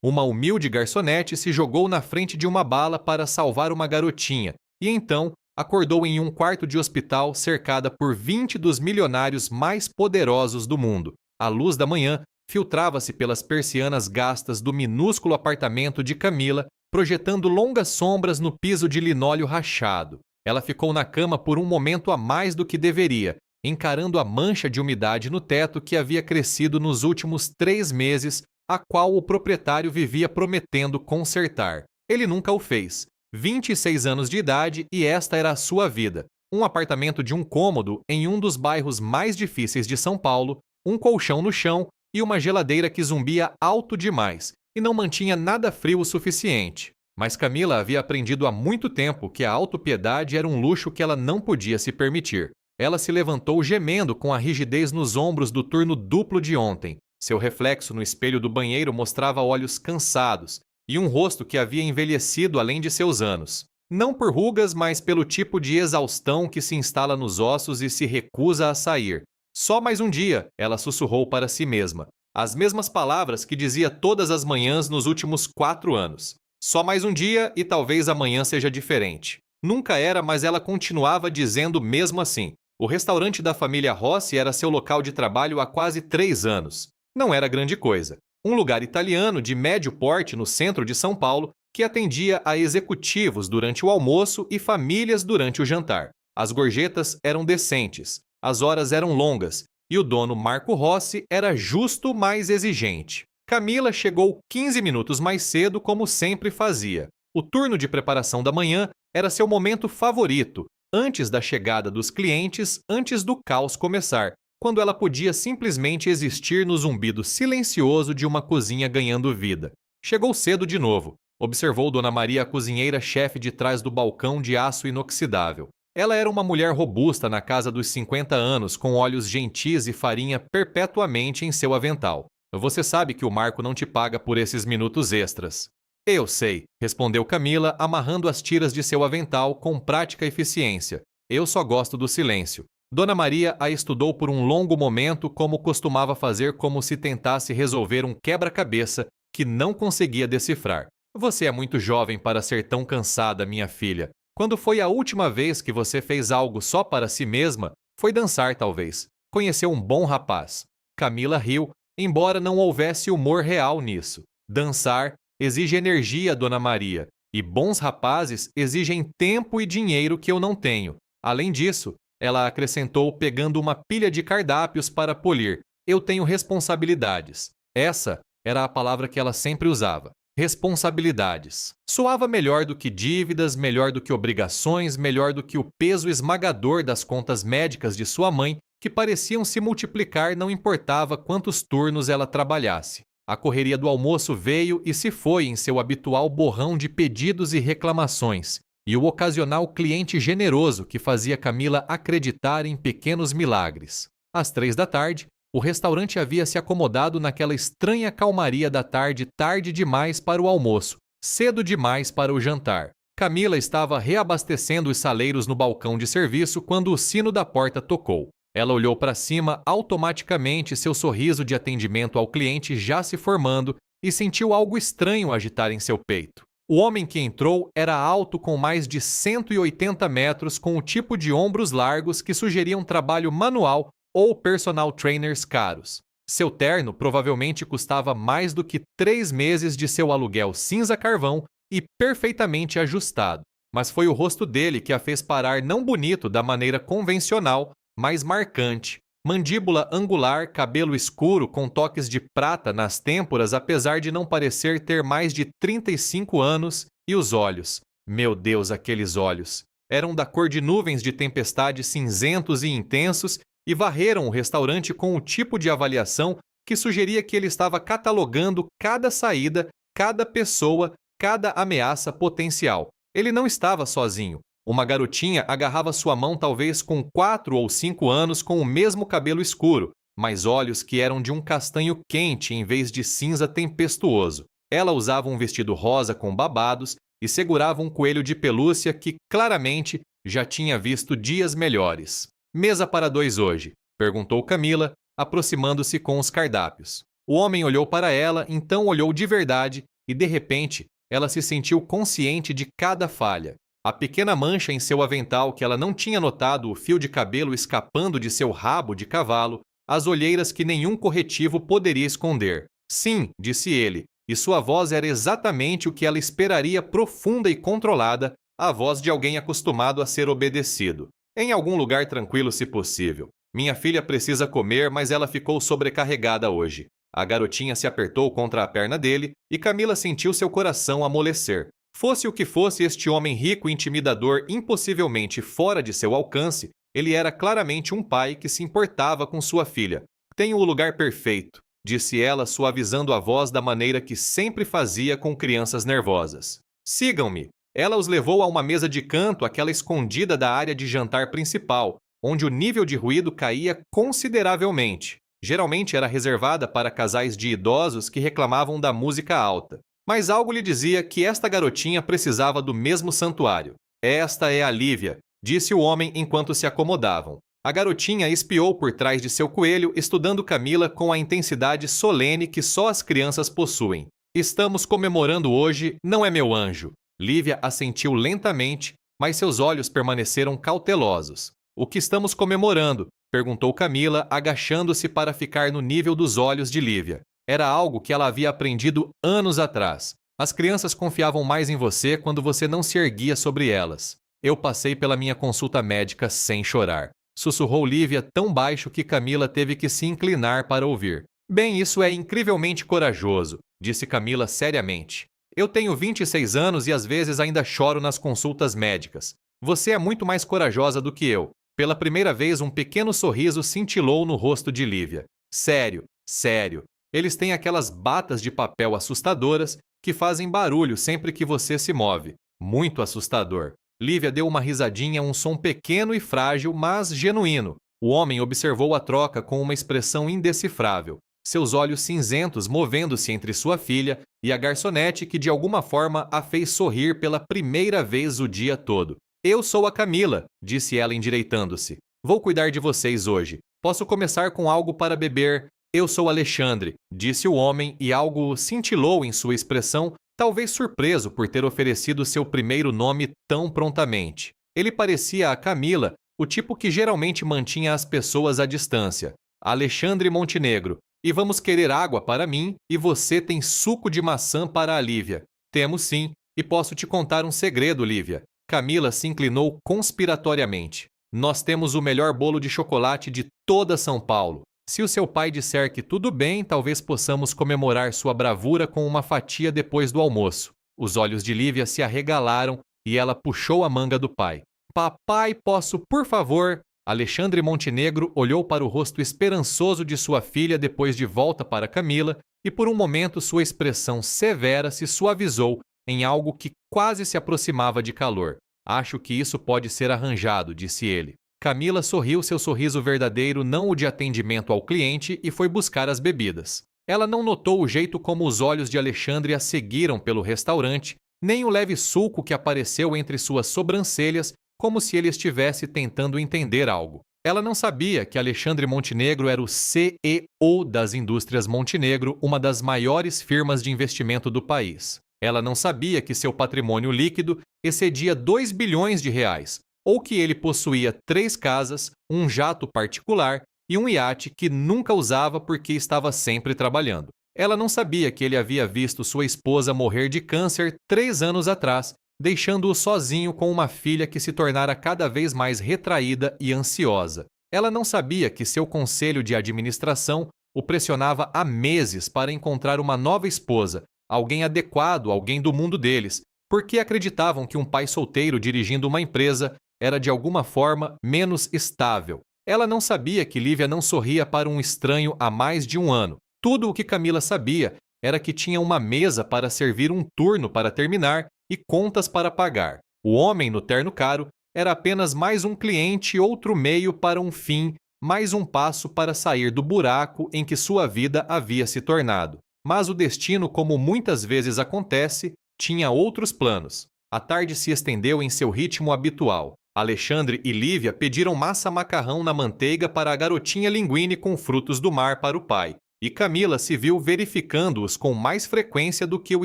Uma humilde garçonete se jogou na frente de uma bala para salvar uma garotinha e então acordou em um quarto de hospital cercada por 20 dos milionários mais poderosos do mundo. A luz da manhã filtrava-se pelas persianas gastas do minúsculo apartamento de Camila, projetando longas sombras no piso de linóleo rachado. Ela ficou na cama por um momento a mais do que deveria, encarando a mancha de umidade no teto que havia crescido nos últimos 3 meses, a qual o proprietário vivia prometendo consertar. Ele nunca o fez. 26 anos de idade e esta era a sua vida. Um apartamento de um cômodo em um dos bairros mais difíceis de São Paulo, um colchão no chão e uma geladeira que zumbia alto demais e não mantinha nada frio o suficiente. Mas Camila havia aprendido há muito tempo que a autopiedade era um luxo que ela não podia se permitir. Ela se levantou gemendo com a rigidez nos ombros do turno duplo de ontem. Seu reflexo no espelho do banheiro mostrava olhos cansados e um rosto que havia envelhecido além de seus anos. Não por rugas, mas pelo tipo de exaustão que se instala nos ossos e se recusa a sair. Só mais um dia, ela sussurrou para si mesma. As mesmas palavras que dizia todas as manhãs nos últimos 4 anos. Só mais um dia e talvez amanhã seja diferente. Nunca era, mas ela continuava dizendo mesmo assim. O restaurante da família Rossi era seu local de trabalho há quase 3 anos. Não era grande coisa. Um lugar italiano de médio porte no centro de São Paulo que atendia a executivos durante o almoço e famílias durante o jantar. As gorjetas eram decentes, as horas eram longas e o dono Marco Rossi era justo, mas exigente. Camila chegou 15 minutos mais cedo, como sempre fazia. O turno de preparação da manhã era seu momento favorito, antes da chegada dos clientes, antes do caos começar, quando ela podia simplesmente existir no zumbido silencioso de uma cozinha ganhando vida. Chegou cedo de novo. Observou Dona Maria, a cozinheira-chefe de trás do balcão de aço inoxidável. Ela era uma mulher robusta na casa dos 50 anos, com olhos gentis e farinha perpetuamente em seu avental. Você sabe que o Marco não te paga por esses minutos extras. Eu sei, respondeu Camila, amarrando as tiras de seu avental com prática eficiência. Eu só gosto do silêncio. Dona Maria a estudou por um longo momento, como costumava fazer, como se tentasse resolver um quebra-cabeça que não conseguia decifrar. Você é muito jovem para ser tão cansada, minha filha. Quando foi a última vez que você fez algo só para si mesma? Foi dançar, talvez. Conheceu um bom rapaz. Camila riu, embora não houvesse humor real nisso. Dançar exige energia, Dona Maria, e bons rapazes exigem tempo e dinheiro que eu não tenho. Além disso, ela acrescentou pegando uma pilha de cardápios para polir. Eu tenho responsabilidades. Essa era a palavra que ela sempre usava. Responsabilidades. Soava melhor do que dívidas, melhor do que obrigações, melhor do que o peso esmagador das contas médicas de sua mãe, que pareciam se multiplicar não importava quantos turnos ela trabalhasse. A correria do almoço veio e se foi em seu habitual borrão de pedidos e reclamações, e o ocasional cliente generoso que fazia Camila acreditar em pequenos milagres. Às 3 da tarde, o restaurante havia se acomodado naquela estranha calmaria da tarde, tarde demais para o almoço, cedo demais para o jantar. Camila estava reabastecendo os saleiros no balcão de serviço quando o sino da porta tocou. Ela olhou para cima automaticamente, seu sorriso de atendimento ao cliente já se formando, e sentiu algo estranho agitar em seu peito. O homem que entrou era alto, com mais de 180 metros, com o tipo de ombros largos que sugeriam trabalho manual ou personal trainers caros. Seu terno provavelmente custava mais do que 3 meses de seu aluguel cinza-carvão e perfeitamente ajustado. Mas foi o rosto dele que a fez parar, não bonito da maneira convencional, mas marcante. Mandíbula angular, cabelo escuro com toques de prata nas têmporas, apesar de não parecer ter mais de 35 anos, e os olhos. Meu Deus, aqueles olhos! Eram da cor de nuvens de tempestade, cinzentos e intensos, e varreram o restaurante com o tipo de avaliação que sugeria que ele estava catalogando cada saída, cada pessoa, cada ameaça potencial. Ele não estava sozinho. Uma garotinha agarrava sua mão, talvez com 4 ou 5 anos, com o mesmo cabelo escuro, mas olhos que eram de um castanho quente em vez de cinza tempestuoso. Ela usava um vestido rosa com babados e segurava um coelho de pelúcia que, claramente, já tinha visto dias melhores. Mesa para 2 hoje? Perguntou Camila, aproximando-se com os cardápios. O homem olhou para ela, então olhou de verdade e, de repente, ela se sentiu consciente de cada falha. A pequena mancha em seu avental que ela não tinha notado, o fio de cabelo escapando de seu rabo de cavalo, as olheiras que nenhum corretivo poderia esconder. Sim, disse ele, e sua voz era exatamente o que ela esperaria, profunda e controlada, a voz de alguém acostumado a ser obedecido. Em algum lugar tranquilo, se possível. Minha filha precisa comer, mas ela ficou sobrecarregada hoje. A garotinha se apertou contra a perna dele e Camila sentiu seu coração amolecer. Fosse o que fosse este homem rico e intimidador impossivelmente fora de seu alcance, ele era claramente um pai que se importava com sua filha. Tenho o lugar perfeito, disse ela, suavizando a voz da maneira que sempre fazia com crianças nervosas. Sigam-me. Ela os levou a uma mesa de canto, aquela escondida da área de jantar principal, onde o nível de ruído caía consideravelmente. Geralmente era reservada para casais de idosos que reclamavam da música alta. Mas algo lhe dizia que esta garotinha precisava do mesmo santuário. Esta é a Lívia, disse o homem enquanto se acomodavam. A garotinha espiou por trás de seu coelho, estudando Camila com a intensidade solene que só as crianças possuem. Estamos comemorando hoje, não é, meu anjo? Lívia assentiu lentamente, mas seus olhos permaneceram cautelosos. O que estamos comemorando? Perguntou Camila, agachando-se para ficar no nível dos olhos de Lívia. Era algo que ela havia aprendido anos atrás. As crianças confiavam mais em você quando você não se erguia sobre elas. Eu passei pela minha consulta médica sem chorar. Sussurrou Lívia tão baixo que Camila teve que se inclinar para ouvir. Bem, isso é incrivelmente corajoso, disse Camila seriamente. Eu tenho 26 anos e às vezes ainda choro nas consultas médicas. Você é muito mais corajosa do que eu. Pela primeira vez, um pequeno sorriso cintilou no rosto de Lívia. Sério, sério. Eles têm aquelas batas de papel assustadoras que fazem barulho sempre que você se move. Muito assustador. Lívia deu uma risadinha, um som pequeno e frágil, mas genuíno. O homem observou a troca com uma expressão indecifrável. Seus olhos cinzentos movendo-se entre sua filha e a garçonete que de alguma forma a fez sorrir pela primeira vez o dia todo. Eu sou a Camila, disse ela endireitando-se. Vou cuidar de vocês hoje. Posso começar com algo para beber? Eu sou Alexandre, disse o homem e algo cintilou em sua expressão, talvez surpreso por ter oferecido seu primeiro nome tão prontamente. Ele parecia a Camila, o tipo que geralmente mantinha as pessoas à distância. Alexandre Montenegro. E vamos querer água para mim e você tem suco de maçã para a Lívia. Temos sim, e posso te contar um segredo, Lívia. Camila se inclinou conspiratoriamente. Nós temos o melhor bolo de chocolate de toda São Paulo. Se o seu pai disser que tudo bem, talvez possamos comemorar sua bravura com uma fatia depois do almoço. Os olhos de Lívia se arregalaram e ela puxou a manga do pai. Papai, posso, por favor? Alexandre Montenegro olhou para o rosto esperançoso de sua filha depois de volta para Camila e por um momento sua expressão severa se suavizou em algo que quase se aproximava de calor. Acho que isso pode ser arranjado, disse ele. Camila sorriu seu sorriso verdadeiro, não o de atendimento ao cliente, e foi buscar as bebidas. Ela não notou o jeito como os olhos de Alexandre a seguiram pelo restaurante, nem o leve sulco que apareceu entre suas sobrancelhas, como se ele estivesse tentando entender algo. Ela não sabia que Alexandre Montenegro era o CEO das Indústrias Montenegro, uma das maiores firmas de investimento do país. Ela não sabia que seu patrimônio líquido excedia 2 bilhões de reais, ou que ele possuía 3 casas, um jato particular e um iate que nunca usava porque estava sempre trabalhando. Ela não sabia que ele havia visto sua esposa morrer de câncer 3 anos atrás, deixando-o sozinho com uma filha que se tornara cada vez mais retraída e ansiosa. Ela não sabia que seu conselho de administração o pressionava há meses para encontrar uma nova esposa, alguém adequado, alguém do mundo deles, porque acreditavam que um pai solteiro dirigindo uma empresa era de alguma forma menos estável. Ela não sabia que Lívia não sorria para um estranho há mais de um ano. Tudo o que Camila sabia era que tinha uma mesa para servir, um turno para terminar e contas para pagar. O homem no terno caro era apenas mais um cliente, outro meio para um fim, mais um passo para sair do buraco em que sua vida havia se tornado. Mas o destino, como muitas vezes acontece, tinha outros planos. A tarde se estendeu em seu ritmo habitual. Alexandre e Lívia pediram massa macarrão na manteiga para a garotinha linguine com frutos do mar para o pai. e Camila se viu verificando-os com mais frequência do que o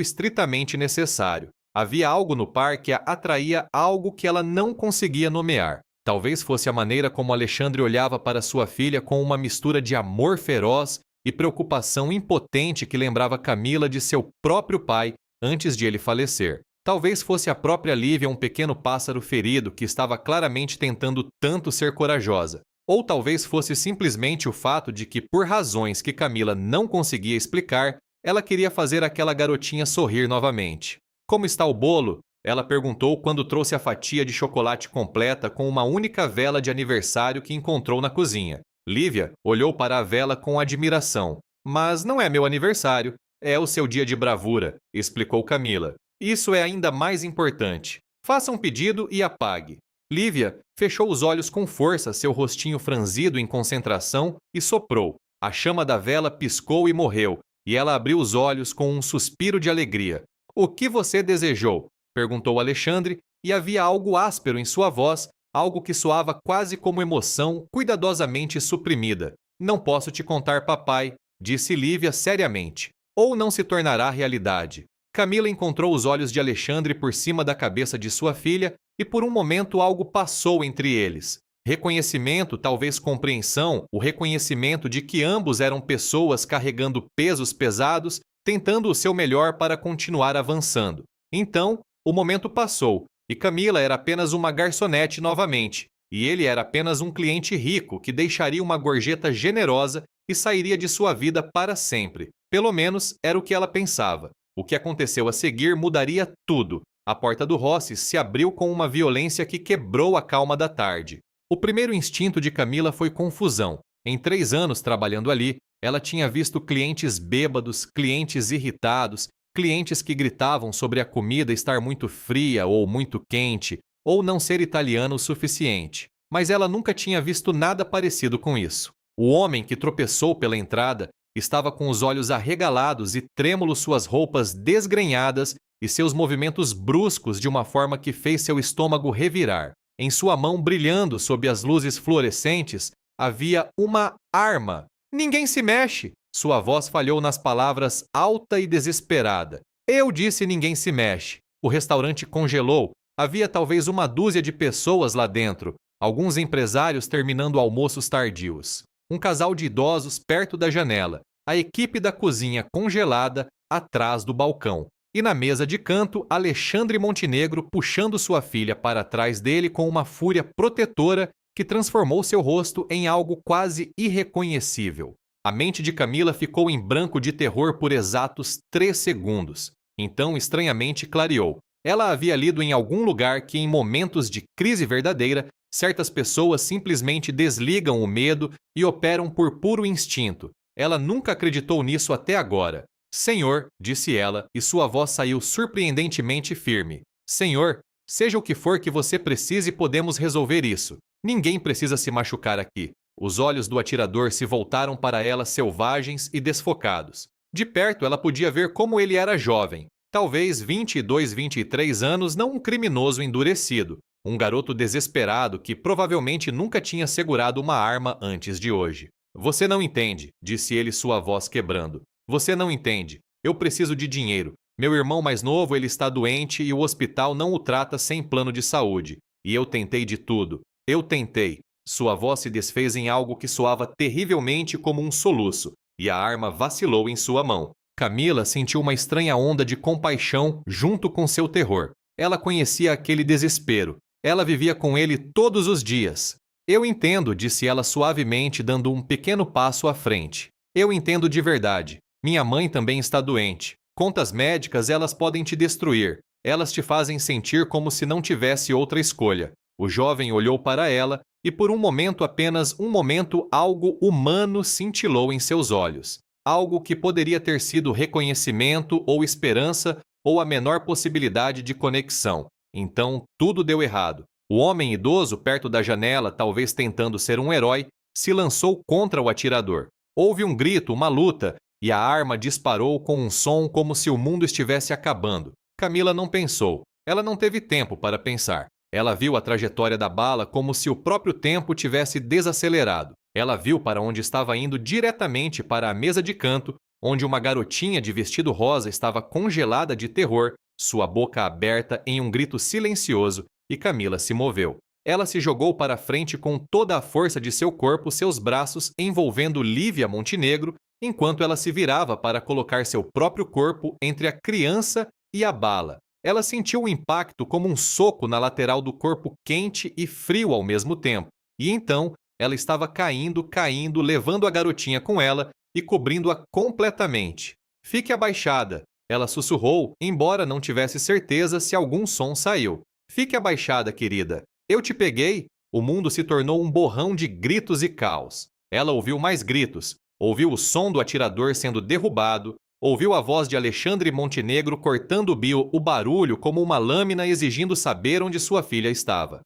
estritamente necessário. Havia algo no par que a atraía, algo que ela não conseguia nomear. Talvez fosse a maneira como Alexandre olhava para sua filha com uma mistura de amor feroz e preocupação impotente que lembrava Camila de seu próprio pai antes de ele falecer. Talvez fosse a própria Lívia um pequeno pássaro ferido que estava claramente tentando tanto ser corajosa. Ou talvez fosse simplesmente o fato de que, por razões que Camila não conseguia explicar, ela queria fazer aquela garotinha sorrir novamente. Como está o bolo? Ela perguntou quando trouxe a fatia de chocolate completa com uma única vela de aniversário que encontrou na cozinha. Lívia olhou para a vela com admiração. Mas não é meu aniversário, é o seu dia de bravura, explicou Camila. Isso é ainda mais importante. Faça um pedido e apague. Lívia fechou os olhos com força, seu rostinho franzido em concentração, e soprou. A chama da vela piscou e morreu, e ela abriu os olhos com um suspiro de alegria. O que você desejou? Perguntou Alexandre, e havia algo áspero em sua voz, algo que soava quase como emoção cuidadosamente suprimida. Não posso te contar, papai, disse Lívia seriamente. Ou não se tornará realidade. Camila encontrou os olhos de Alexandre por cima da cabeça de sua filha e por um momento algo passou entre eles. Reconhecimento, talvez compreensão, o reconhecimento de que ambos eram pessoas carregando pesos pesados, tentando o seu melhor para continuar avançando. Então, o momento passou, e Camila era apenas uma garçonete novamente, e ele era apenas um cliente rico que deixaria uma gorjeta generosa e sairia de sua vida para sempre. Pelo menos era o que ela pensava. O que aconteceu a seguir mudaria tudo. A porta do Rossi se abriu com uma violência que quebrou a calma da tarde. O primeiro instinto de Camila foi confusão. Em 3 anos trabalhando ali, ela tinha visto clientes bêbados, clientes irritados, clientes que gritavam sobre a comida estar muito fria ou muito quente, ou não ser italiano o suficiente. Mas ela nunca tinha visto nada parecido com isso. O homem que tropeçou pela entrada estava com os olhos arregalados e trêmulos, suas roupas desgrenhadas e seus movimentos bruscos de uma forma que fez seu estômago revirar. Em sua mão, brilhando sob as luzes fluorescentes, havia uma arma. Ninguém se mexe! Sua voz falhou nas palavras alta e desesperada. Eu disse ninguém se mexe. O restaurante congelou. Havia talvez uma dúzia de pessoas lá dentro, alguns empresários terminando almoços tardios. Um casal de idosos perto da janela, a equipe da cozinha congelada atrás do balcão. E na mesa de canto, Alexandre Montenegro puxando sua filha para trás dele com uma fúria protetora que transformou seu rosto em algo quase irreconhecível. A mente de Camila ficou em branco de terror por exatos 3 segundos. Então, estranhamente, clareou. Ela havia lido em algum lugar que, em momentos de crise verdadeira, certas pessoas simplesmente desligam o medo e operam por puro instinto. Ela nunca acreditou nisso até agora. Senhor, disse ela, e sua voz saiu surpreendentemente firme. Senhor, seja o que for que você precise, podemos resolver isso. Ninguém precisa se machucar aqui. Os olhos do atirador se voltaram para ela selvagens e desfocados. De perto, ela podia ver como ele era jovem. Talvez 22, 23 anos, não um criminoso endurecido. Um garoto desesperado que provavelmente nunca tinha segurado uma arma antes de hoje. Você não entende, disse ele, sua voz quebrando. Você não entende. Eu preciso de dinheiro. Meu irmão mais novo, ele está doente e o hospital não o trata sem plano de saúde. E eu tentei de tudo. Eu tentei. Sua voz se desfez em algo que soava terrivelmente como um soluço, e a arma vacilou em sua mão. Camila sentiu uma estranha onda de compaixão junto com seu terror. Ela conhecia aquele desespero. Ela vivia com ele todos os dias. Eu entendo, disse ela suavemente, dando um pequeno passo à frente. Eu entendo de verdade. Minha mãe também está doente. Contas médicas, elas podem te destruir. Elas te fazem sentir como se não tivesse outra escolha. O jovem olhou para ela e por um momento, apenas um momento, algo humano cintilou em seus olhos. Algo que poderia ter sido reconhecimento ou esperança ou a menor possibilidade de conexão. Então, tudo deu errado. O homem idoso, perto da janela, talvez tentando ser um herói, se lançou contra o atirador. Houve um grito, uma luta, e a arma disparou com um som como se o mundo estivesse acabando. Camila não pensou. Ela não teve tempo para pensar. Ela viu a trajetória da bala como se o próprio tempo tivesse desacelerado. Ela viu para onde estava indo diretamente para a mesa de canto, onde uma garotinha de vestido rosa estava congelada de terror, sua boca aberta em um grito silencioso, e Camila se moveu. Ela se jogou para frente com toda a força de seu corpo, seus braços envolvendo Lívia Montenegro, enquanto ela se virava para colocar seu próprio corpo entre a criança e a bala. Ela sentiu o impacto como um soco na lateral do corpo quente e frio ao mesmo tempo. E então, ela estava caindo, levando a garotinha com ela e cobrindo-a completamente. Fique abaixada, ela sussurrou, embora não tivesse certeza se algum som saiu. Fique abaixada, querida. Eu te peguei? O mundo se tornou um borrão de gritos e caos. Ela ouviu mais gritos, ouviu o som do atirador sendo derrubado, ouviu a voz de Alexandre Montenegro cortando o barulho como uma lâmina exigindo saber onde sua filha estava.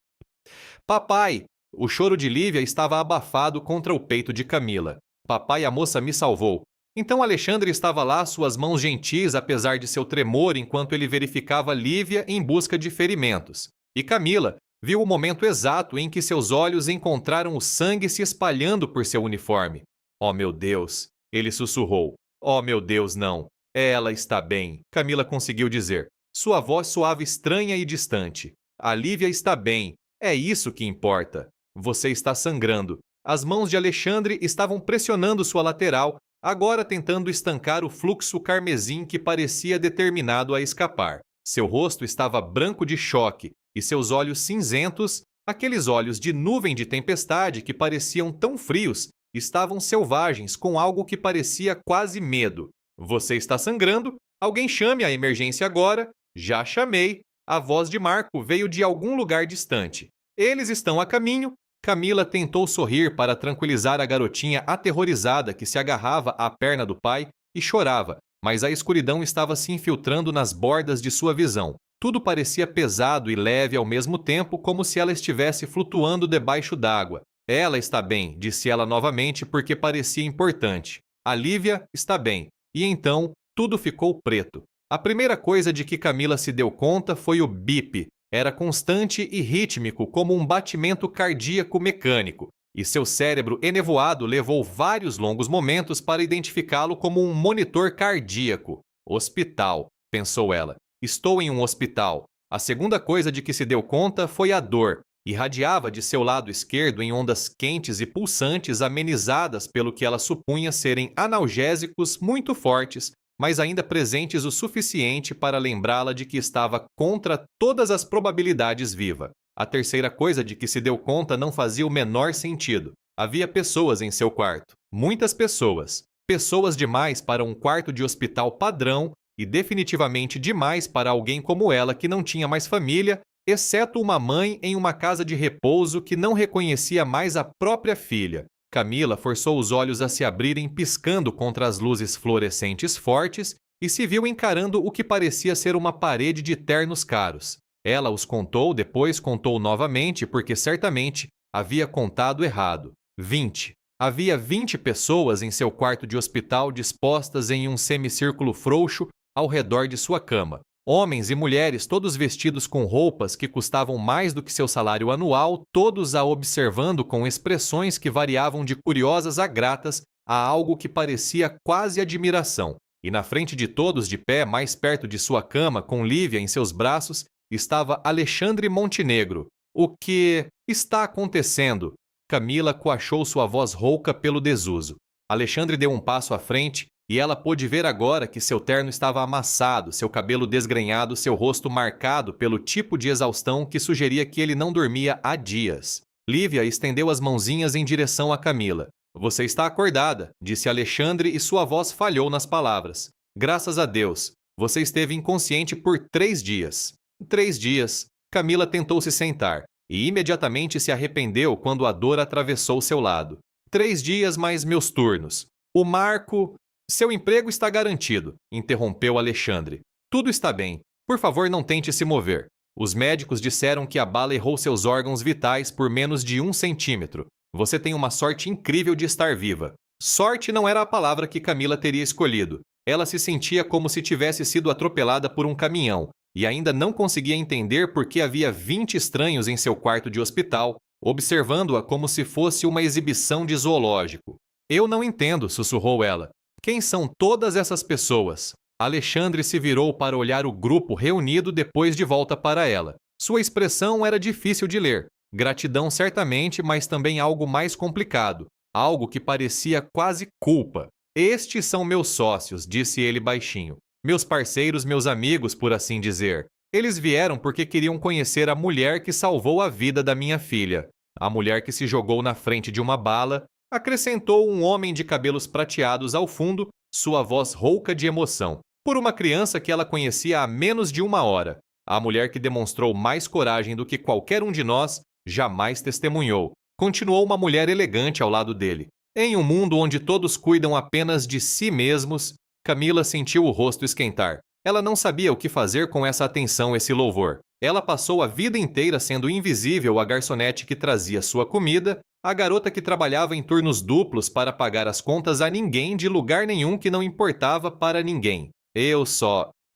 Papai! O choro de Lívia estava abafado contra o peito de Camila. Papai, a moça me salvou. Então Alexandre estava lá, suas mãos gentis apesar de seu tremor enquanto ele verificava Lívia em busca de ferimentos. E Camila viu o momento exato em que seus olhos encontraram o sangue se espalhando por seu uniforme. Oh, meu Deus! Ele sussurrou. Oh, meu Deus, não! Ela está bem, Camila conseguiu dizer. Sua voz soava estranha e distante. A Lívia está bem. É isso que importa. Você está sangrando. As mãos de Alexandre estavam pressionando sua lateral, agora tentando estancar o fluxo carmesim que parecia determinado a escapar. Seu rosto estava branco de choque e seus olhos cinzentos, aqueles olhos de nuvem de tempestade que pareciam tão frios, estavam selvagens com algo que parecia quase medo. Você está sangrando? Alguém chame a emergência agora. Já chamei. A voz de Marco veio de algum lugar distante. Eles estão a caminho. Camila tentou sorrir para tranquilizar a garotinha aterrorizada que se agarrava à perna do pai e chorava, mas a escuridão estava se infiltrando nas bordas de sua visão. Tudo parecia pesado e leve ao mesmo tempo, como se ela estivesse flutuando debaixo d'água. Ela está bem, disse ela novamente porque parecia importante. A Lívia está bem. E então, tudo ficou preto. A primeira coisa de que Camila se deu conta foi o bip. Era constante e rítmico como um batimento cardíaco mecânico, e seu cérebro enevoado levou vários longos momentos para identificá-lo como um monitor cardíaco. Hospital, pensou ela. Estou em um hospital. A segunda coisa de que se deu conta foi a dor. Irradiava de seu lado esquerdo em ondas quentes e pulsantes amenizadas pelo que ela supunha serem analgésicos muito fortes, mas ainda presentes o suficiente para lembrá-la de que estava contra todas as probabilidades viva. A terceira coisa de que se deu conta não fazia o menor sentido. Havia pessoas em seu quarto. Muitas pessoas. Pessoas demais para um quarto de hospital padrão e definitivamente demais para alguém como ela que não tinha mais família, exceto uma mãe em uma casa de repouso que não reconhecia mais a própria filha. Camila forçou os olhos a se abrirem piscando contra as luzes fluorescentes fortes e se viu encarando o que parecia ser uma parede de ternos caros. Ela os contou, depois contou novamente porque certamente havia contado errado. 20. Havia 20 pessoas em seu quarto de hospital dispostas em um semicírculo frouxo ao redor de sua cama. Homens e mulheres, todos vestidos com roupas que custavam mais do que seu salário anual, todos a observando com expressões que variavam de curiosas a gratas a algo que parecia quase admiração. E na frente de todos, de pé, mais perto de sua cama, com Lívia em seus braços, estava Alexandre Montenegro. O que está acontecendo? Camila coachou sua voz rouca pelo desuso. Alexandre deu um passo à frente, e ela pôde ver agora que seu terno estava amassado, seu cabelo desgrenhado, seu rosto marcado pelo tipo de exaustão que sugeria que ele não dormia há dias. Lívia estendeu as mãozinhas em direção a Camila. Você está acordada, disse Alexandre e sua voz falhou nas palavras. Graças a Deus, você esteve inconsciente por 3 dias. 3 dias. Camila tentou se sentar e imediatamente se arrependeu quando a dor atravessou seu lado. 3 dias mais meus turnos. O Marco... Seu emprego está garantido, interrompeu Alexandre. Tudo está bem. Por favor, não tente se mover. Os médicos disseram que a bala errou seus órgãos vitais por menos de 1 centímetro. Você tem uma sorte incrível de estar viva. Sorte não era a palavra que Camila teria escolhido. Ela se sentia como se tivesse sido atropelada por um caminhão e ainda não conseguia entender por que havia 20 estranhos em seu quarto de hospital, observando-a como se fosse uma exibição de zoológico. Eu não entendo, sussurrou ela. Quem são todas essas pessoas? Alexandre se virou para olhar o grupo reunido depois de volta para ela. Sua expressão era difícil de ler. Gratidão certamente, mas também algo mais complicado. Algo que parecia quase culpa. Estes são meus sócios, disse ele baixinho. Meus parceiros, meus amigos, por assim dizer. Eles vieram porque queriam conhecer a mulher que salvou a vida da minha filha. A mulher que se jogou na frente de uma bala, acrescentou um homem de cabelos prateados ao fundo, sua voz rouca de emoção. Por uma criança que ela conhecia há menos de uma hora. A mulher que demonstrou mais coragem do que qualquer um de nós jamais testemunhou. Continuou uma mulher elegante ao lado dele. Em um mundo onde todos cuidam apenas de si mesmos, Camila sentiu o rosto esquentar. Ela não sabia o que fazer com essa atenção, esse louvor. Ela passou a vida inteira sendo invisível à garçonete que trazia sua comida, à garota que trabalhava em turnos duplos para pagar as contas a ninguém de lugar nenhum que não importava para ninguém.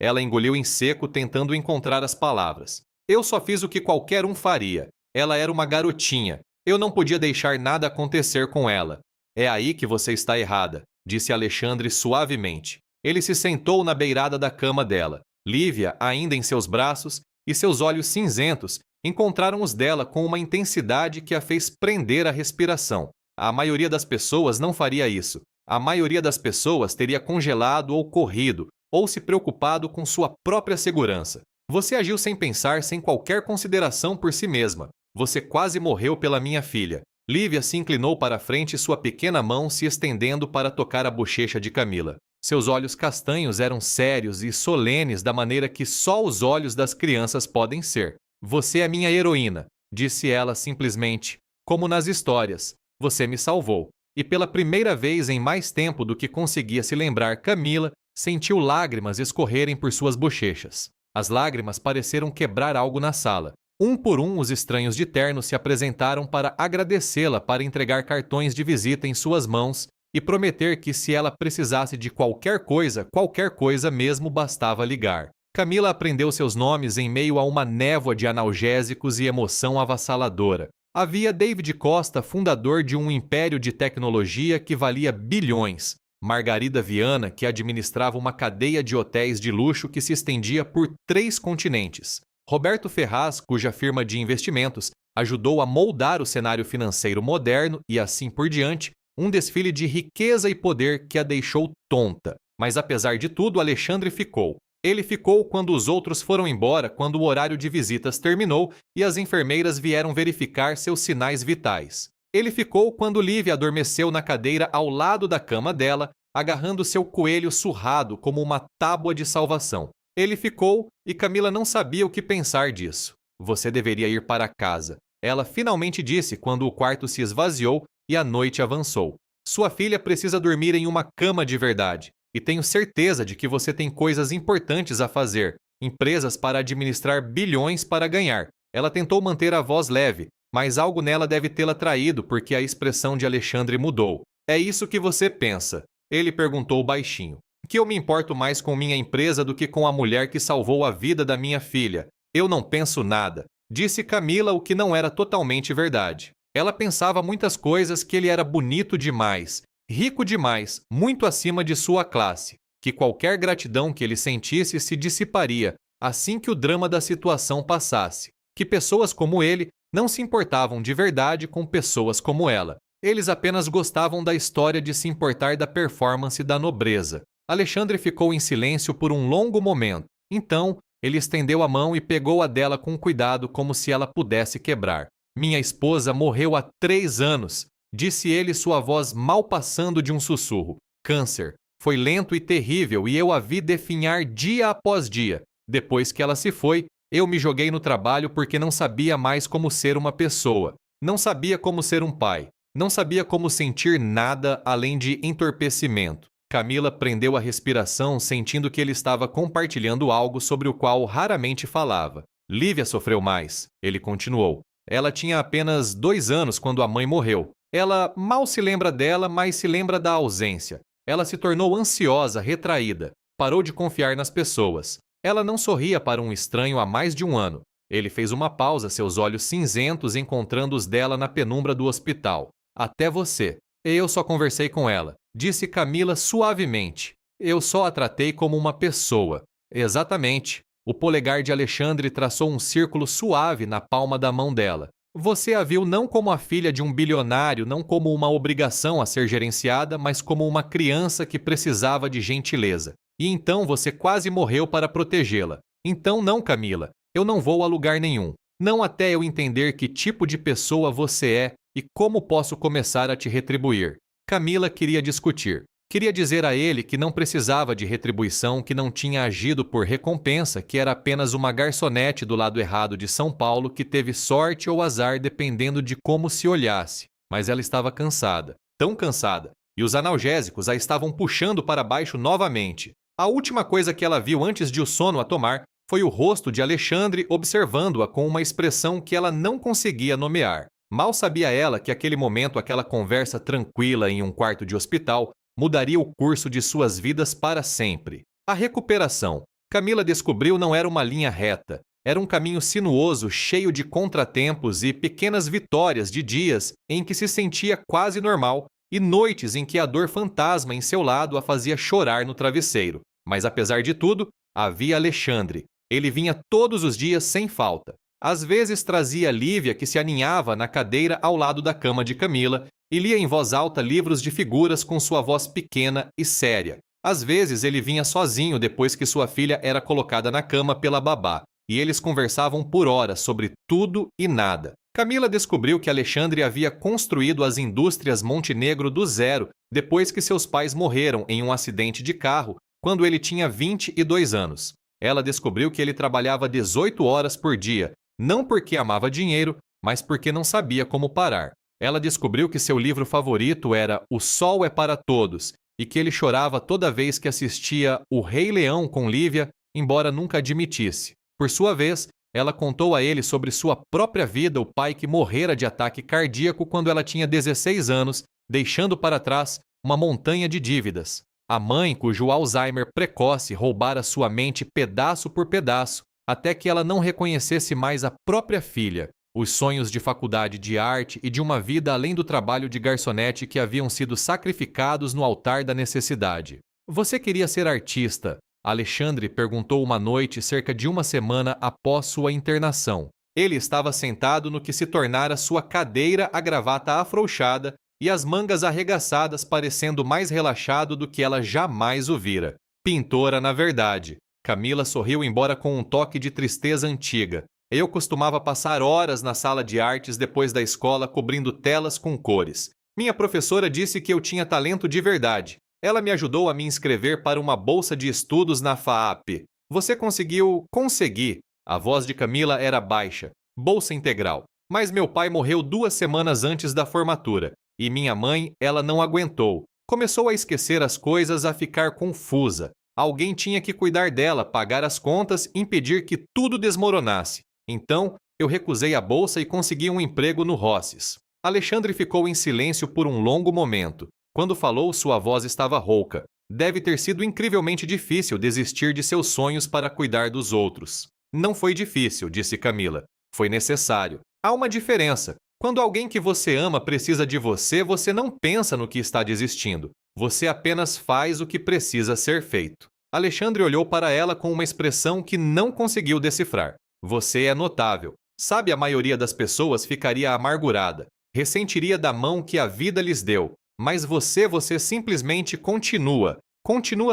Ela engoliu em seco tentando encontrar as palavras. Eu só fiz o que qualquer um faria. Ela era uma garotinha. Eu não podia deixar nada acontecer com ela. É aí que você está errada, disse Alexandre suavemente. Ele se sentou na beirada da cama dela. Lívia, ainda em seus braços, e seus olhos cinzentos encontraram os dela com uma intensidade que a fez prender a respiração. A maioria das pessoas não faria isso. A maioria das pessoas teria congelado ou corrido, ou se preocupado com sua própria segurança. Você agiu sem pensar, sem qualquer consideração por si mesma. Você quase morreu pela minha filha. Lívia se inclinou para a frente e sua pequena mão se estendendo para tocar a bochecha de Camila. Seus olhos castanhos eram sérios e solenes da maneira que só os olhos das crianças podem ser. Você é minha heroína, disse ela simplesmente, como nas histórias. Você me salvou. E pela primeira vez em mais tempo do que conseguia se lembrar, Camila sentiu lágrimas escorrerem por suas bochechas. As lágrimas pareceram quebrar algo na sala. Um por um, os estranhos de terno se apresentaram para agradecê-la, para entregar cartões de visita em suas mãos e prometer que se ela precisasse de qualquer coisa mesmo, bastava ligar. Camila aprendeu seus nomes em meio a uma névoa de analgésicos e emoção avassaladora. Havia David Costa, fundador de um império de tecnologia que valia bilhões. Margarida Viana, que administrava uma cadeia de hotéis de luxo que se estendia por 3 continentes. Roberto Ferraz, cuja firma de investimentos ajudou a moldar o cenário financeiro moderno e assim por diante, um desfile de riqueza e poder que a deixou tonta. Mas apesar de tudo, Alexandre ficou. Ele ficou quando os outros foram embora, quando o horário de visitas terminou e as enfermeiras vieram verificar seus sinais vitais. Ele ficou quando Lívia adormeceu na cadeira ao lado da cama dela, agarrando seu coelho surrado como uma tábua de salvação. Ele ficou e Camila não sabia o que pensar disso. Você deveria ir para casa. Ela finalmente disse quando o quarto se esvaziou e a noite avançou. Sua filha precisa dormir em uma cama de verdade. E tenho certeza de que você tem coisas importantes a fazer, empresas para administrar bilhões para ganhar. Ela tentou manter a voz leve, mas algo nela deve tê-la traído porque a expressão de Alexandre mudou. É isso que você pensa? Ele perguntou baixinho. Que eu me importo mais com minha empresa do que com a mulher que salvou a vida da minha filha. Eu não penso nada. Disse Camila, o que não era totalmente verdade. Ela pensava muitas coisas, que ele era bonito demais, rico demais, muito acima de sua classe, que qualquer gratidão que ele sentisse se dissiparia assim que o drama da situação passasse, que pessoas como ele não se importavam de verdade com pessoas como ela. Eles apenas gostavam da história de se importar da performance da nobreza. Alexandre ficou em silêncio por um longo momento. Então, ele estendeu a mão e pegou a dela com cuidado, como se ela pudesse quebrar. Minha esposa morreu há 3 anos, disse ele, sua voz mal passando de um sussurro. Câncer. Foi lento e terrível e eu a vi definhar dia após dia. Depois que ela se foi, eu me joguei no trabalho porque não sabia mais como ser uma pessoa. Não sabia como ser um pai. Não sabia como sentir nada além de entorpecimento. Camila prendeu a respiração, sentindo que ele estava compartilhando algo sobre o qual raramente falava. Lívia sofreu mais, ele continuou. Ela tinha apenas 2 anos quando a mãe morreu. Ela mal se lembra dela, mas se lembra da ausência. Ela se tornou ansiosa, retraída. Parou de confiar nas pessoas. Ela não sorria para um estranho há mais de 1 ano. Ele fez uma pausa, seus olhos cinzentos encontrando os dela na penumbra do hospital. Até você. Eu só conversei com ela, disse Camila suavemente. Eu só a tratei como uma pessoa. Exatamente. O polegar de Alexandre traçou um círculo suave na palma da mão dela. Você a viu não como a filha de um bilionário, não como uma obrigação a ser gerenciada, mas como uma criança que precisava de gentileza. E então você quase morreu para protegê-la. Então não, Camila, eu não vou a lugar nenhum. Não até eu entender que tipo de pessoa você é e como posso começar a te retribuir. Camila queria discutir. Queria dizer a ele que não precisava de retribuição, que não tinha agido por recompensa, que era apenas uma garçonete do lado errado de São Paulo que teve sorte ou azar dependendo de como se olhasse. Mas ela estava cansada, tão cansada, e os analgésicos a estavam puxando para baixo novamente. A última coisa que ela viu antes de o sono a tomar foi o rosto de Alexandre observando-a com uma expressão que ela não conseguia nomear. Mal sabia ela que aquele momento, aquela conversa tranquila em um quarto de hospital, mudaria o curso de suas vidas para sempre. A recuperação, Camila descobriu, não era uma linha reta. Era um caminho sinuoso, cheio de contratempos e pequenas vitórias de dias em que se sentia quase normal e noites em que a dor fantasma em seu lado a fazia chorar no travesseiro. Mas apesar de tudo, havia Alexandre. Ele vinha todos os dias sem falta. Às vezes trazia Lívia, que se aninhava na cadeira ao lado da cama de Camila, e lia em voz alta livros de figuras com sua voz pequena e séria. Às vezes ele vinha sozinho depois que sua filha era colocada na cama pela babá, e eles conversavam por horas sobre tudo e nada. Camila descobriu que Alexandre havia construído as indústrias Montenegro do zero depois que seus pais morreram em um acidente de carro quando ele tinha 22 anos. Ela descobriu que ele trabalhava 18 horas por dia, não porque amava dinheiro, mas porque não sabia como parar. Ela descobriu que seu livro favorito era O Sol é para Todos e que ele chorava toda vez que assistia O Rei Leão com Lívia, embora nunca admitisse. Por sua vez, ela contou a ele sobre sua própria vida, o pai que morrera de ataque cardíaco quando ela tinha 16 anos, deixando para trás uma montanha de dívidas. A mãe, cujo Alzheimer precoce roubara sua mente pedaço por pedaço, até que ela não reconhecesse mais a própria filha. Os sonhos de faculdade de arte e de uma vida além do trabalho de garçonete que haviam sido sacrificados no altar da necessidade. Você queria ser artista? Alexandre perguntou uma noite cerca de uma semana após sua internação. Ele estava sentado no que se tornara sua cadeira, a gravata afrouxada e as mangas arregaçadas, parecendo mais relaxado do que ela jamais o vira. Pintora, na verdade. Camila sorriu, embora com um toque de tristeza antiga. Eu costumava passar horas na sala de artes depois da escola cobrindo telas com cores. Minha professora disse que eu tinha talento de verdade. Ela me ajudou a me inscrever para uma bolsa de estudos na FAAP. Você conseguiu? Consegui. A voz de Camila era baixa. Bolsa integral. Mas meu pai morreu 2 semanas antes da formatura. E minha mãe, ela não aguentou. Começou a esquecer as coisas, a ficar confusa. Alguém tinha que cuidar dela, pagar as contas, impedir que tudo desmoronasse. Então, eu recusei a bolsa e consegui um emprego no Rosses. Alexandre ficou em silêncio por um longo momento. Quando falou, sua voz estava rouca. Deve ter sido incrivelmente difícil desistir de seus sonhos para cuidar dos outros. Não foi difícil, disse Camila. Foi necessário. Há uma diferença. Quando alguém que você ama precisa de você, você não pensa no que está desistindo. Você apenas faz o que precisa ser feito. Alexandre olhou para ela com uma expressão que não conseguiu decifrar. Você é notável. Sabe, a maioria das pessoas ficaria amargurada, ressentiria da mão que a vida lhes deu. Mas você simplesmente continua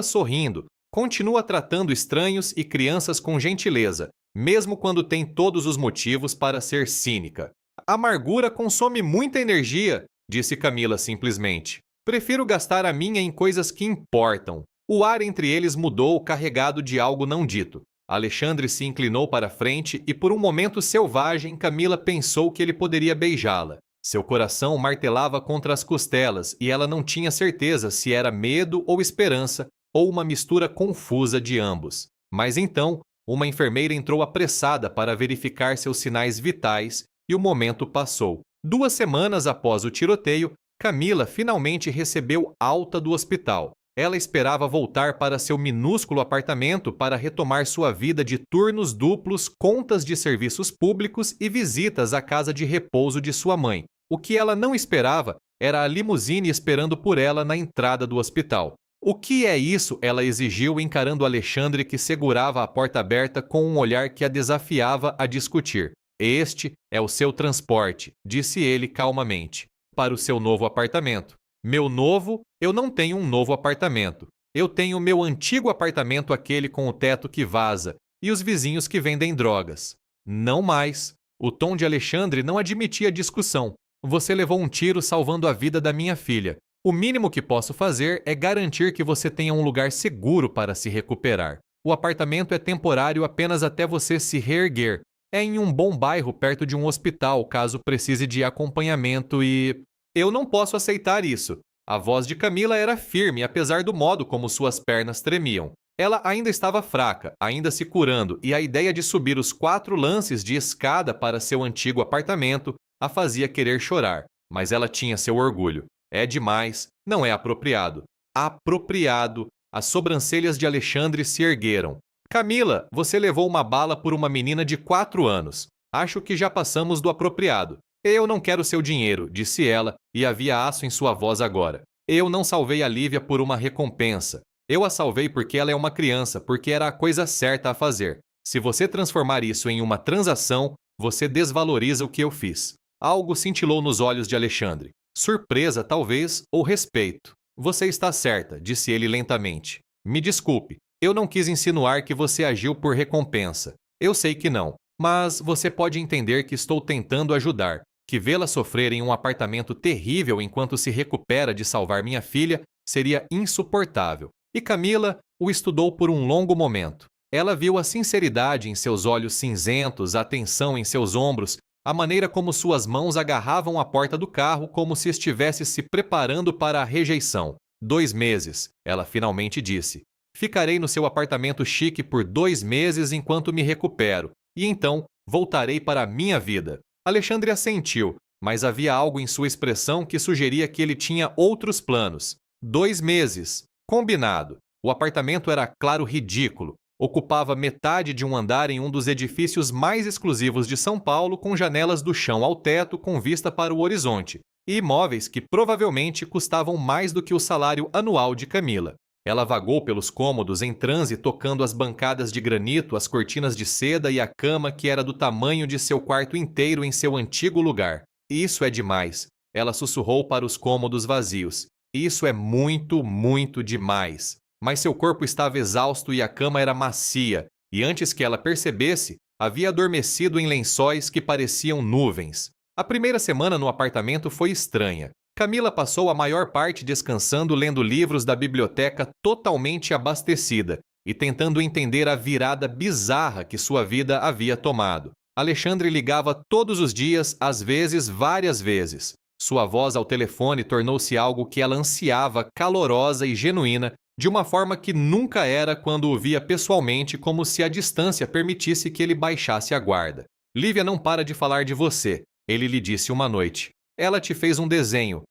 sorrindo, continua tratando estranhos e crianças com gentileza, mesmo quando tem todos os motivos para ser cínica. A amargura consome muita energia, disse Camila simplesmente. Prefiro gastar a minha em coisas que importam. O ar entre eles mudou, carregado de algo não dito. Alexandre se inclinou para frente e por um momento selvagem Camila pensou que ele poderia beijá-la. Seu coração martelava contra as costelas e ela não tinha certeza se era medo ou esperança ou uma mistura confusa de ambos. Mas então, uma enfermeira entrou apressada para verificar seus sinais vitais e o momento passou. 2 semanas após o tiroteio, Camila finalmente recebeu alta do hospital. Ela esperava voltar para seu minúsculo apartamento para retomar sua vida de turnos duplos, contas de serviços públicos e visitas à casa de repouso de sua mãe. O que ela não esperava era a limusine esperando por ela na entrada do hospital. O que é isso? Ela exigiu, encarando Alexandre, que segurava a porta aberta com um olhar que a desafiava a discutir. Este é o seu transporte, disse ele calmamente, para o seu novo apartamento. Meu novo? Eu não tenho um novo apartamento. Eu tenho meu antigo apartamento, aquele com o teto que vaza, e os vizinhos que vendem drogas. Não mais. O tom de Alexandre não admitia discussão. Você levou um tiro salvando a vida da minha filha. O mínimo que posso fazer é garantir que você tenha um lugar seguro para se recuperar. O apartamento é temporário apenas até você se reerguer. É em um bom bairro perto de um hospital, caso precise de acompanhamento e... Eu não posso aceitar isso. A voz de Camila era firme, apesar do modo como suas pernas tremiam. Ela ainda estava fraca, ainda se curando, e a ideia de subir os 4 lances de escada para seu antigo apartamento a fazia querer chorar, mas ela tinha seu orgulho. É demais, não é apropriado. Apropriado. As sobrancelhas de Alexandre se ergueram. Camila, você levou uma bala por uma menina de 4 anos. Acho que já passamos do apropriado. Eu não quero seu dinheiro, disse ela, e havia aço em sua voz agora. Eu não salvei a Lívia por uma recompensa. Eu a salvei porque ela é uma criança, porque era a coisa certa a fazer. Se você transformar isso em uma transação, você desvaloriza o que eu fiz. Algo cintilou nos olhos de Alexandre. Surpresa, talvez, ou respeito. Você está certa, disse ele lentamente. Me desculpe, eu não quis insinuar que você agiu por recompensa. Eu sei que não, mas você pode entender que estou tentando ajudar, que vê-la sofrer em um apartamento terrível enquanto se recupera de salvar minha filha seria insuportável. E Camila o estudou por um longo momento. Ela viu a sinceridade em seus olhos cinzentos, a tensão em seus ombros, a maneira como suas mãos agarravam a porta do carro como se estivesse se preparando para a rejeição. 2 meses, ela finalmente disse. Ficarei no seu apartamento chique por 2 meses enquanto me recupero, e então voltarei para a minha vida. Alexandre assentiu, mas havia algo em sua expressão que sugeria que ele tinha outros planos. 2 meses. Combinado. O apartamento era, claro, ridículo. Ocupava metade de um andar em um dos edifícios mais exclusivos de São Paulo, com janelas do chão ao teto com vista para o horizonte, e imóveis que provavelmente custavam mais do que o salário anual de Camila. Ela vagou pelos cômodos em transe, tocando as bancadas de granito, as cortinas de seda e a cama que era do tamanho de seu quarto inteiro em seu antigo lugar. Isso é demais. Ela sussurrou para os cômodos vazios. Isso é muito, muito demais. Mas seu corpo estava exausto e a cama era macia, e antes que ela percebesse, havia adormecido em lençóis que pareciam nuvens. A primeira semana no apartamento foi estranha. Camila passou a maior parte descansando lendo livros da biblioteca totalmente abastecida e tentando entender a virada bizarra que sua vida havia tomado. Alexandre ligava todos os dias, às vezes, várias vezes. Sua voz ao telefone tornou-se algo que ela ansiava, calorosa e genuína, de uma forma que nunca era quando o via pessoalmente, como se a distância permitisse que ele baixasse a guarda. Lívia não para de falar de você, ele lhe disse uma noite. Ela te fez um desenho.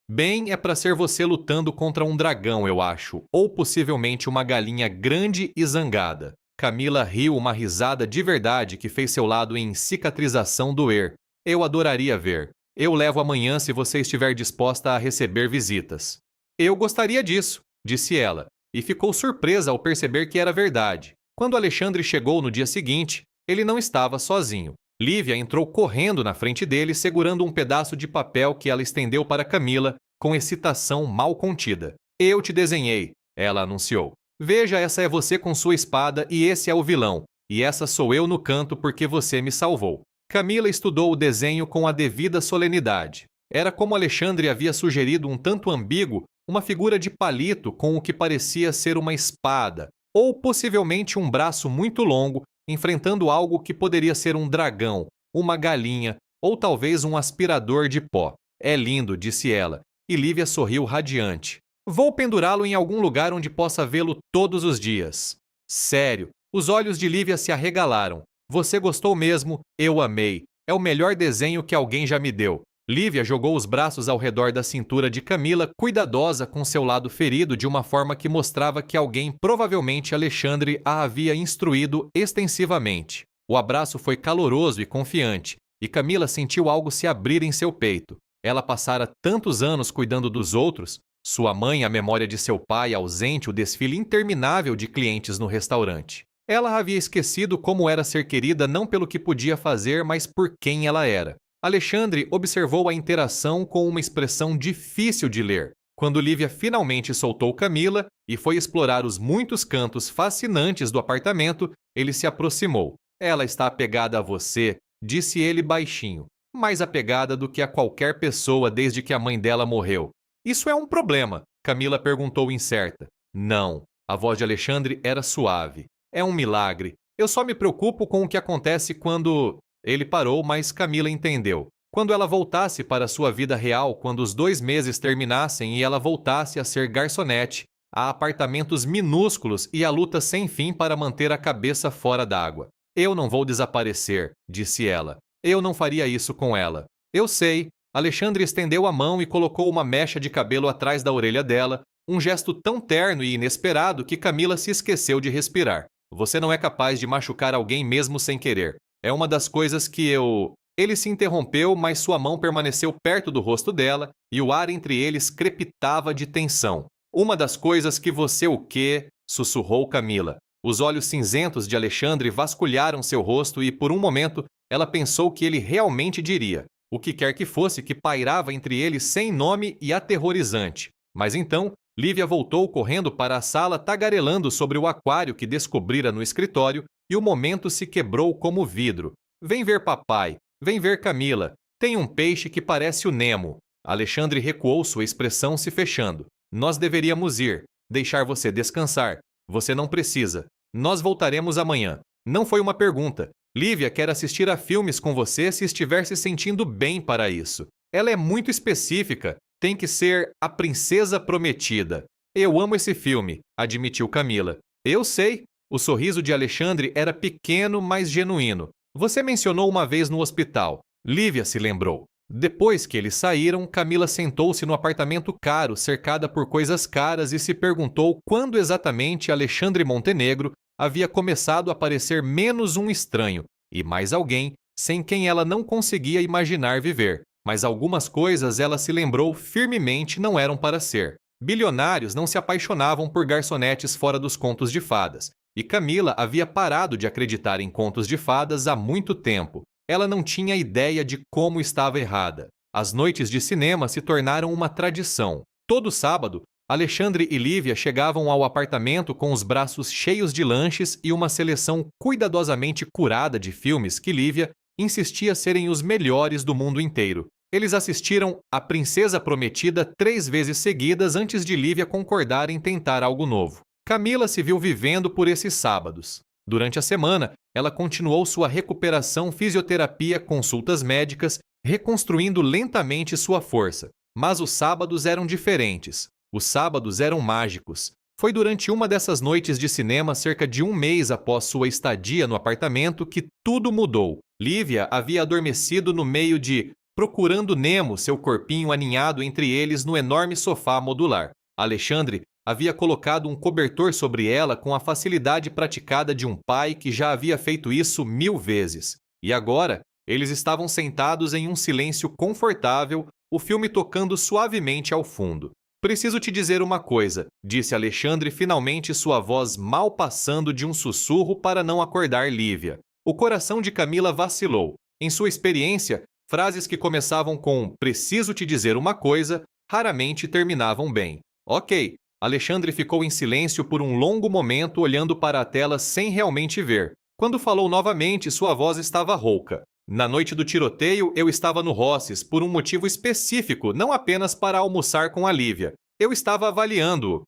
Bem, é para ser você lutando contra um dragão, eu acho, ou possivelmente uma galinha grande e zangada. Camila riu uma risada de verdade que fez seu lado em cicatrização doer. Eu adoraria ver. Eu levo amanhã se você estiver disposta a receber visitas. Eu gostaria disso, disse ela, e ficou surpresa ao perceber que era verdade. Quando Alexandre chegou no dia seguinte, ele não estava sozinho. Lívia entrou correndo na frente dele, segurando um pedaço de papel que ela estendeu para Camila, com excitação mal contida. Eu te desenhei, ela anunciou. Veja, essa é você com sua espada e esse é o vilão. E essa sou eu no canto porque você me salvou. Camila estudou o desenho com a devida solenidade. Era como Alexandre havia sugerido, um tanto ambíguo, uma figura de palito com o que parecia ser uma espada, ou possivelmente um braço muito longo, enfrentando algo que poderia ser um dragão, uma galinha, ou talvez um aspirador de pó. É lindo, disse ela, e Lívia sorriu radiante. Vou pendurá-lo em algum lugar onde possa vê-lo todos os dias. Sério, os olhos de Lívia se arregalaram. Você gostou mesmo? Eu amei. É o melhor desenho que alguém já me deu. Lívia jogou os braços ao redor da cintura de Camila, cuidadosa com seu lado ferido de uma forma que mostrava que alguém, provavelmente Alexandre, a havia instruído extensivamente. O abraço foi caloroso e confiante, e Camila sentiu algo se abrir em seu peito. Ela passara tantos anos cuidando dos outros, sua mãe, a memória de seu pai ausente, o desfile interminável de clientes no restaurante. Ela havia esquecido como era ser querida não pelo que podia fazer, mas por quem ela era. Alexandre observou a interação com uma expressão difícil de ler. Quando Lívia finalmente soltou Camila e foi explorar os muitos cantos fascinantes do apartamento, ele se aproximou. Ela está apegada a você, disse ele baixinho. Mais apegada do que a qualquer pessoa desde que a mãe dela morreu. Isso é um problema? Camila perguntou incerta. Não. A voz de Alexandre era suave. É um milagre. Eu só me preocupo com o que acontece quando... Ele parou, mas Camila entendeu. Quando ela voltasse para sua vida real, quando os 2 meses terminassem e ela voltasse a ser garçonete, a apartamentos minúsculos e a luta sem fim para manter a cabeça fora d'água. Eu não vou desaparecer, disse ela. Eu não faria isso com ela. Eu sei. Alexandre estendeu a mão e colocou uma mecha de cabelo atrás da orelha dela, um gesto tão terno e inesperado que Camila se esqueceu de respirar. Você não é capaz de machucar alguém mesmo sem querer. É uma das coisas que eu... Ele se interrompeu, mas sua mão permaneceu perto do rosto dela e o ar entre eles crepitava de tensão. Uma das coisas que você o quê? Sussurrou Camila. Os olhos cinzentos de Alexandre vasculharam seu rosto e, por um momento, ela pensou que ele realmente diria. O que quer que fosse que pairava entre eles sem nome e aterrorizante. Mas então, Lívia voltou correndo para a sala tagarelando sobre o aquário que descobrira no escritório e o momento se quebrou como vidro. Vem ver papai, vem ver Camila. Tem um peixe que parece o Nemo. Alexandre recuou, sua expressão se fechando. Nós deveríamos ir, deixar você descansar. Você não precisa. Nós voltaremos amanhã. Não foi uma pergunta. Lívia quer assistir a filmes com você se estiver se sentindo bem para isso. Ela é muito específica. Tem que ser A Princesa Prometida. Eu amo esse filme, admitiu Camila. Eu sei. O sorriso de Alexandre era pequeno, mas genuíno. Você mencionou uma vez no hospital. Lívia se lembrou. Depois que eles saíram, Camila sentou-se no apartamento caro, cercada por coisas caras, e se perguntou quando exatamente Alexandre Montenegro havia começado a parecer menos um estranho e mais alguém sem quem ela não conseguia imaginar viver. Mas algumas coisas ela se lembrou firmemente não eram para ser. Bilionários não se apaixonavam por garçonetes fora dos contos de fadas. E Camila havia parado de acreditar em contos de fadas há muito tempo. Ela não tinha ideia de como estava errada. As noites de cinema se tornaram uma tradição. Todo sábado, Alexandre e Lívia chegavam ao apartamento com os braços cheios de lanches e uma seleção cuidadosamente curada de filmes que Lívia insistia serem os melhores do mundo inteiro. Eles assistiram A Princesa Prometida 3 vezes seguidas antes de Lívia concordar em tentar algo novo. Camila se viu vivendo por esses sábados. Durante a semana, ela continuou sua recuperação, fisioterapia, consultas médicas, reconstruindo lentamente sua força. Mas os sábados eram diferentes. Os sábados eram mágicos. Foi durante uma dessas noites de cinema, cerca de 1 mês após sua estadia no apartamento, que tudo mudou. Lívia havia adormecido no meio de Procurando Nemo, seu corpinho aninhado entre eles no enorme sofá modular. Alexandre havia colocado um cobertor sobre ela com a facilidade praticada de um pai que já havia feito isso 1000 vezes. E agora, eles estavam sentados em um silêncio confortável, o filme tocando suavemente ao fundo. Preciso te dizer uma coisa, disse Alexandre, finalmente, sua voz mal passando de um sussurro para não acordar Lívia. O coração de Camila vacilou. Em sua experiência, frases que começavam com "preciso te dizer uma coisa" raramente terminavam bem. Ok. Alexandre ficou em silêncio por um longo momento, olhando para a tela sem realmente ver. Quando falou novamente, sua voz estava rouca. Na noite do tiroteio, eu estava no Rosses por um motivo específico, não apenas para almoçar com a Lívia. Eu estava avaliando,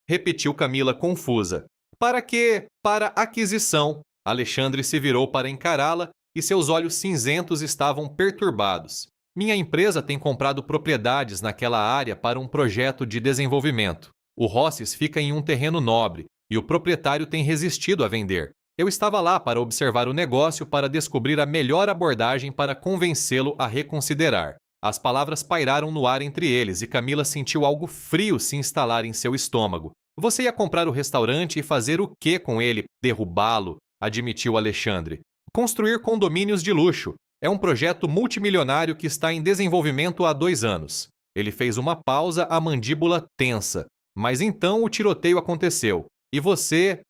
repetiu Camila confusa. Para quê? Para aquisição. Alexandre se virou para encará-la e seus olhos cinzentos estavam perturbados. Minha empresa tem comprado propriedades naquela área para um projeto de desenvolvimento. O Rosses fica em um terreno nobre e o proprietário tem resistido a vender. Eu estava lá para observar o negócio para descobrir a melhor abordagem para convencê-lo a reconsiderar. As palavras pairaram no ar entre eles e Camila sentiu algo frio se instalar em seu estômago. Você ia comprar o restaurante e fazer o que com ele? Derrubá-lo, admitiu Alexandre. Construir condomínios de luxo. É um projeto multimilionário que está em desenvolvimento há 2 anos. Ele fez uma pausa, a mandíbula tensa. Mas então o tiroteio aconteceu. E você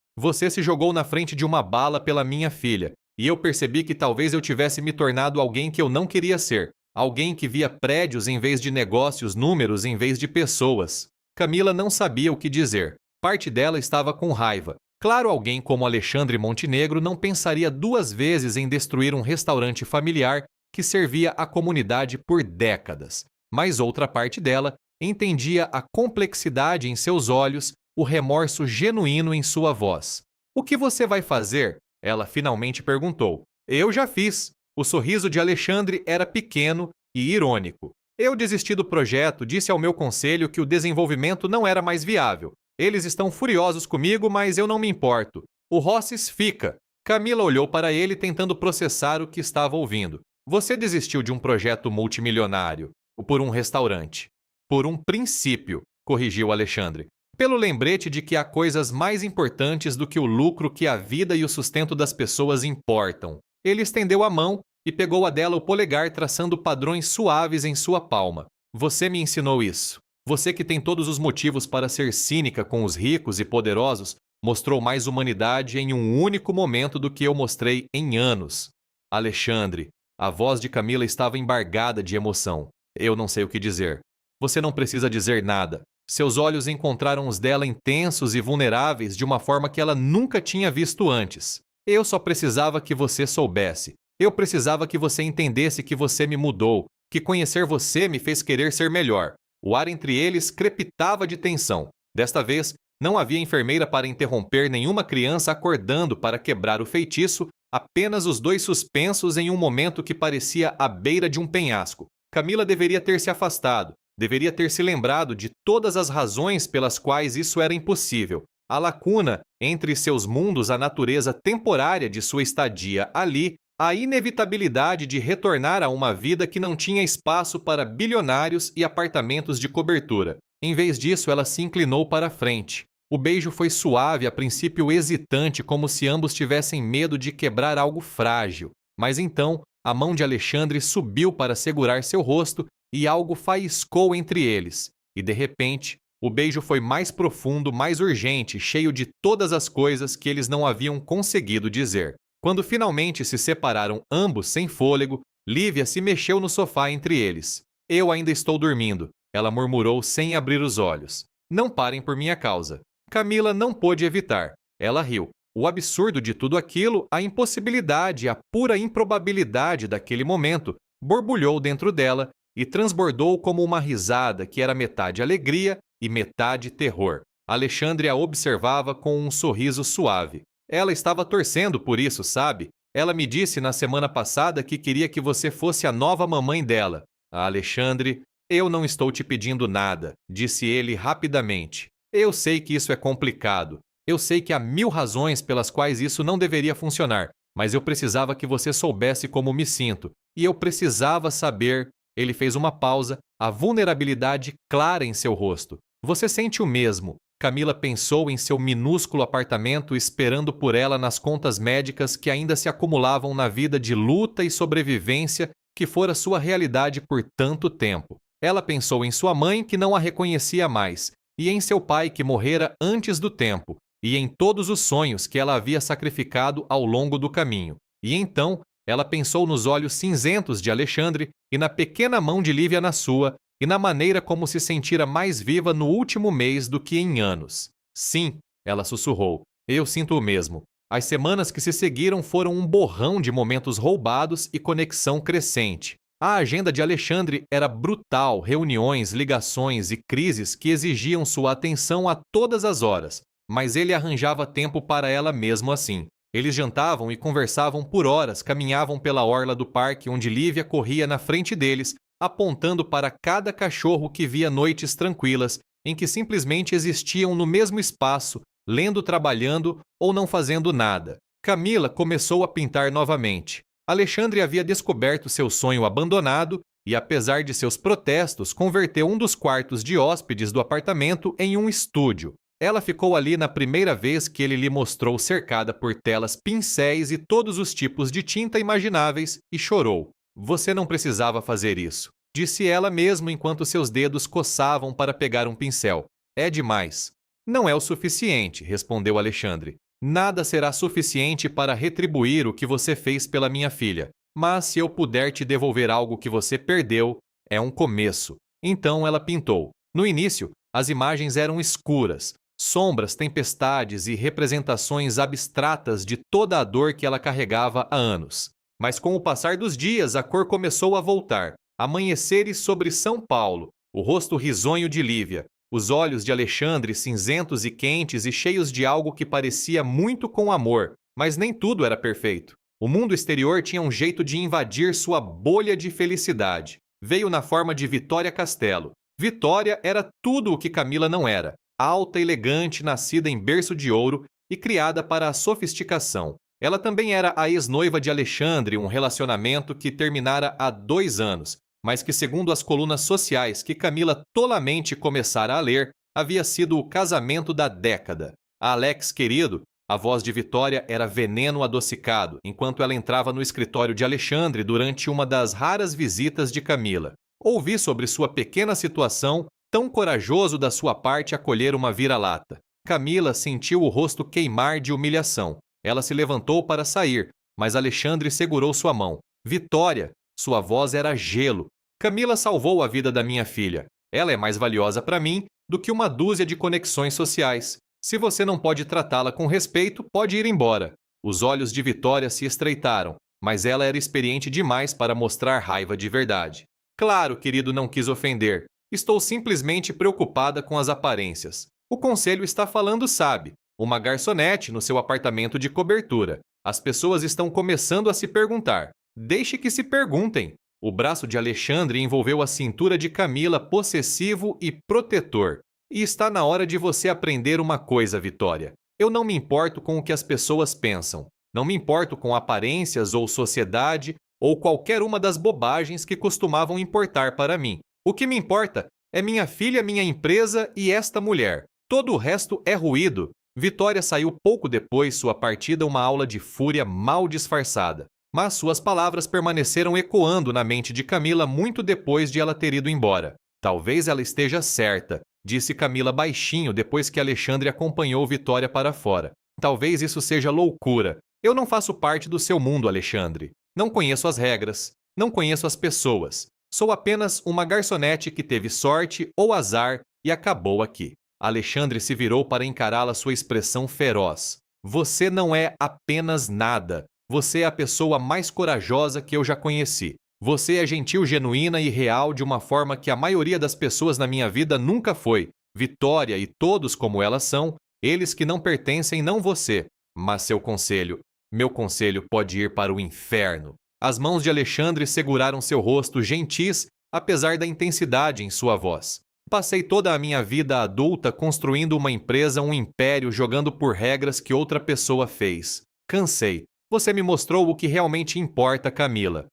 se jogou na frente de uma bala pela minha filha. E eu percebi que talvez eu tivesse me tornado alguém que eu não queria ser. Alguém que via prédios em vez de negócios, números em vez de pessoas. Camila não sabia o que dizer. Parte dela estava com raiva. Claro, alguém como Alexandre Montenegro não pensaria 2 vezes em destruir um restaurante familiar que servia a comunidade por décadas. Mas outra parte dela entendia a complexidade em seus olhos, o remorso genuíno em sua voz. O que você vai fazer? Ela finalmente perguntou. Eu já fiz. O sorriso de Alexandre era pequeno e irônico. Eu desisti do projeto, disse ao meu conselho que o desenvolvimento não era mais viável. Eles estão furiosos comigo, mas eu não me importo. O Rosses fica. Camila olhou para ele tentando processar o que estava ouvindo. Você desistiu de um projeto multimilionário, por um restaurante. Por um princípio, corrigiu Alexandre. Pelo lembrete de que há coisas mais importantes do que o lucro que a vida e o sustento das pessoas importam. Ele estendeu a mão e pegou a dela o polegar, traçando padrões suaves em sua palma. Você me ensinou isso. Você que tem todos os motivos para ser cínica com os ricos e poderosos, mostrou mais humanidade em um único momento do que eu mostrei em anos. Alexandre, a voz de Camila estava embargada de emoção. Eu não sei o que dizer. Você não precisa dizer nada. Seus olhos encontraram os dela intensos e vulneráveis de uma forma que ela nunca tinha visto antes. Eu só precisava que você soubesse. Eu precisava que você entendesse que você me mudou, que conhecer você me fez querer ser melhor. O ar entre eles crepitava de tensão. Desta vez, não havia enfermeira para interromper nenhuma criança acordando para quebrar o feitiço, apenas os 2 suspensos em um momento que parecia à beira de um penhasco. Camila deveria ter se afastado, deveria ter se lembrado de todas as razões pelas quais isso era impossível. A lacuna entre seus mundos, a natureza temporária de sua estadia ali, a inevitabilidade de retornar a uma vida que não tinha espaço para bilionários e apartamentos de cobertura. Em vez disso, ela se inclinou para a frente. O beijo foi suave, a princípio hesitante, como se ambos tivessem medo de quebrar algo frágil. Mas então, a mão de Alexandre subiu para segurar seu rosto e algo faiscou entre eles. E de repente, o beijo foi mais profundo, mais urgente, cheio de todas as coisas que eles não haviam conseguido dizer. Quando finalmente se separaram ambos sem fôlego, Lívia se mexeu no sofá entre eles. Eu ainda estou dormindo, ela murmurou sem abrir os olhos. Não parem por minha causa. Camila não pôde evitar. Ela riu. O absurdo de tudo aquilo, a impossibilidade, a pura improbabilidade daquele momento, borbulhou dentro dela e transbordou como uma risada que era metade alegria e metade terror. Alexandre a observava com um sorriso suave. Ela estava torcendo por isso, sabe? Ela me disse na semana passada que queria que você fosse a nova mamãe dela. Alexandre, eu não estou te pedindo nada, disse ele rapidamente. Eu sei que isso é complicado. Eu sei que há 1000 razões pelas quais isso não deveria funcionar, mas eu precisava que você soubesse como me sinto. E eu precisava saber... Ele fez uma pausa, a vulnerabilidade clara em seu rosto. Você sente o mesmo. Camila pensou em seu minúsculo apartamento esperando por ela nas contas médicas que ainda se acumulavam na vida de luta e sobrevivência que fora sua realidade por tanto tempo. Ela pensou em sua mãe que não a reconhecia mais, e em seu pai que morrera antes do tempo, e em todos os sonhos que ela havia sacrificado ao longo do caminho. E então, ela pensou nos olhos cinzentos de Alexandre e na pequena mão de Lívia na sua, e na maneira como se sentira mais viva no último mês do que em anos. Sim, ela sussurrou, eu sinto o mesmo. As semanas que se seguiram foram um borrão de momentos roubados e conexão crescente. A agenda de Alexandre era brutal, reuniões, ligações e crises que exigiam sua atenção a todas as horas, mas ele arranjava tempo para ela mesmo assim. Eles jantavam e conversavam por horas, caminhavam pela orla do parque onde Lívia corria na frente deles, apontando para cada cachorro que via noites tranquilas, em que simplesmente existiam no mesmo espaço, lendo, trabalhando ou não fazendo nada. Camila começou a pintar novamente. Alexandre havia descoberto seu sonho abandonado e, apesar de seus protestos, converteu um dos quartos de hóspedes do apartamento em um estúdio. Ela ficou ali na primeira vez que ele lhe mostrou cercada por telas, pincéis e todos os tipos de tinta imagináveis e chorou. Você não precisava fazer isso, disse ela mesmo enquanto seus dedos coçavam para pegar um pincel. É demais. Não é o suficiente, respondeu Alexandre. Nada será suficiente para retribuir o que você fez pela minha filha. Mas se eu puder te devolver algo que você perdeu, é um começo. Então ela pintou. No início, as imagens eram escuras, sombras, tempestades e representações abstratas de toda a dor que ela carregava há anos. Mas com o passar dos dias, a cor começou a voltar. Amanheceres sobre São Paulo, o rosto risonho de Lívia, os olhos de Alexandre cinzentos e quentes e cheios de algo que parecia muito com amor, mas nem tudo era perfeito. O mundo exterior tinha um jeito de invadir sua bolha de felicidade. Veio na forma de Vitória Castelo. Vitória era tudo o que Camila não era. Alta, elegante, nascida em berço de ouro e criada para a sofisticação. Ela também era a ex-noiva de Alexandre, um relacionamento que terminara há 2 anos, mas que, segundo as colunas sociais que Camila tolamente começara a ler, havia sido o casamento da década. A Alex querido, a voz de Vitória era veneno adocicado, enquanto ela entrava no escritório de Alexandre durante uma das raras visitas de Camila. Ouvi sobre sua pequena situação, tão corajoso da sua parte acolher uma vira-lata. Camila sentiu o rosto queimar de humilhação. Ela se levantou para sair, mas Alexandre segurou sua mão. Vitória, sua voz era gelo. Camila salvou a vida da minha filha. Ela é mais valiosa para mim do que uma dúzia de conexões sociais. Se você não pode tratá-la com respeito, pode ir embora. Os olhos de Vitória se estreitaram, mas ela era experiente demais para mostrar raiva de verdade. Claro, querido, não quis ofender. Estou simplesmente preocupada com as aparências. O conselho está falando, sabe? Uma garçonete no seu apartamento de cobertura. As pessoas estão começando a se perguntar. Deixe que se perguntem. O braço de Alexandre envolveu a cintura de Camila, possessivo e protetor. E está na hora de você aprender uma coisa, Vitória. Eu não me importo com o que as pessoas pensam. Não me importo com aparências ou sociedade ou qualquer uma das bobagens que costumavam importar para mim. O que me importa é minha filha, minha empresa e esta mulher. Todo o resto é ruído. Vitória saiu pouco depois sua partida uma aula de fúria mal disfarçada. Mas suas palavras permaneceram ecoando na mente de Camila muito depois de ela ter ido embora. Talvez ela esteja certa, disse Camila baixinho depois que Alexandre acompanhou Vitória para fora. Talvez isso seja loucura. Eu não faço parte do seu mundo, Alexandre. Não conheço as regras. Não conheço as pessoas. Sou apenas uma garçonete que teve sorte ou azar e acabou aqui. Alexandre se virou para encará-la, sua expressão feroz. Você não é apenas nada. Você é a pessoa mais corajosa que eu já conheci. Você é gentil, genuína e real de uma forma que a maioria das pessoas na minha vida nunca foi. Vitória e todos como elas são, eles que não pertencem, não você. Mas seu conselho, meu conselho pode ir para o inferno. As mãos de Alexandre seguraram seu rosto gentis, apesar da intensidade em sua voz. Passei toda a minha vida adulta construindo uma empresa, um império, jogando por regras que outra pessoa fez. Cansei. Você me mostrou o que realmente importa, Camila.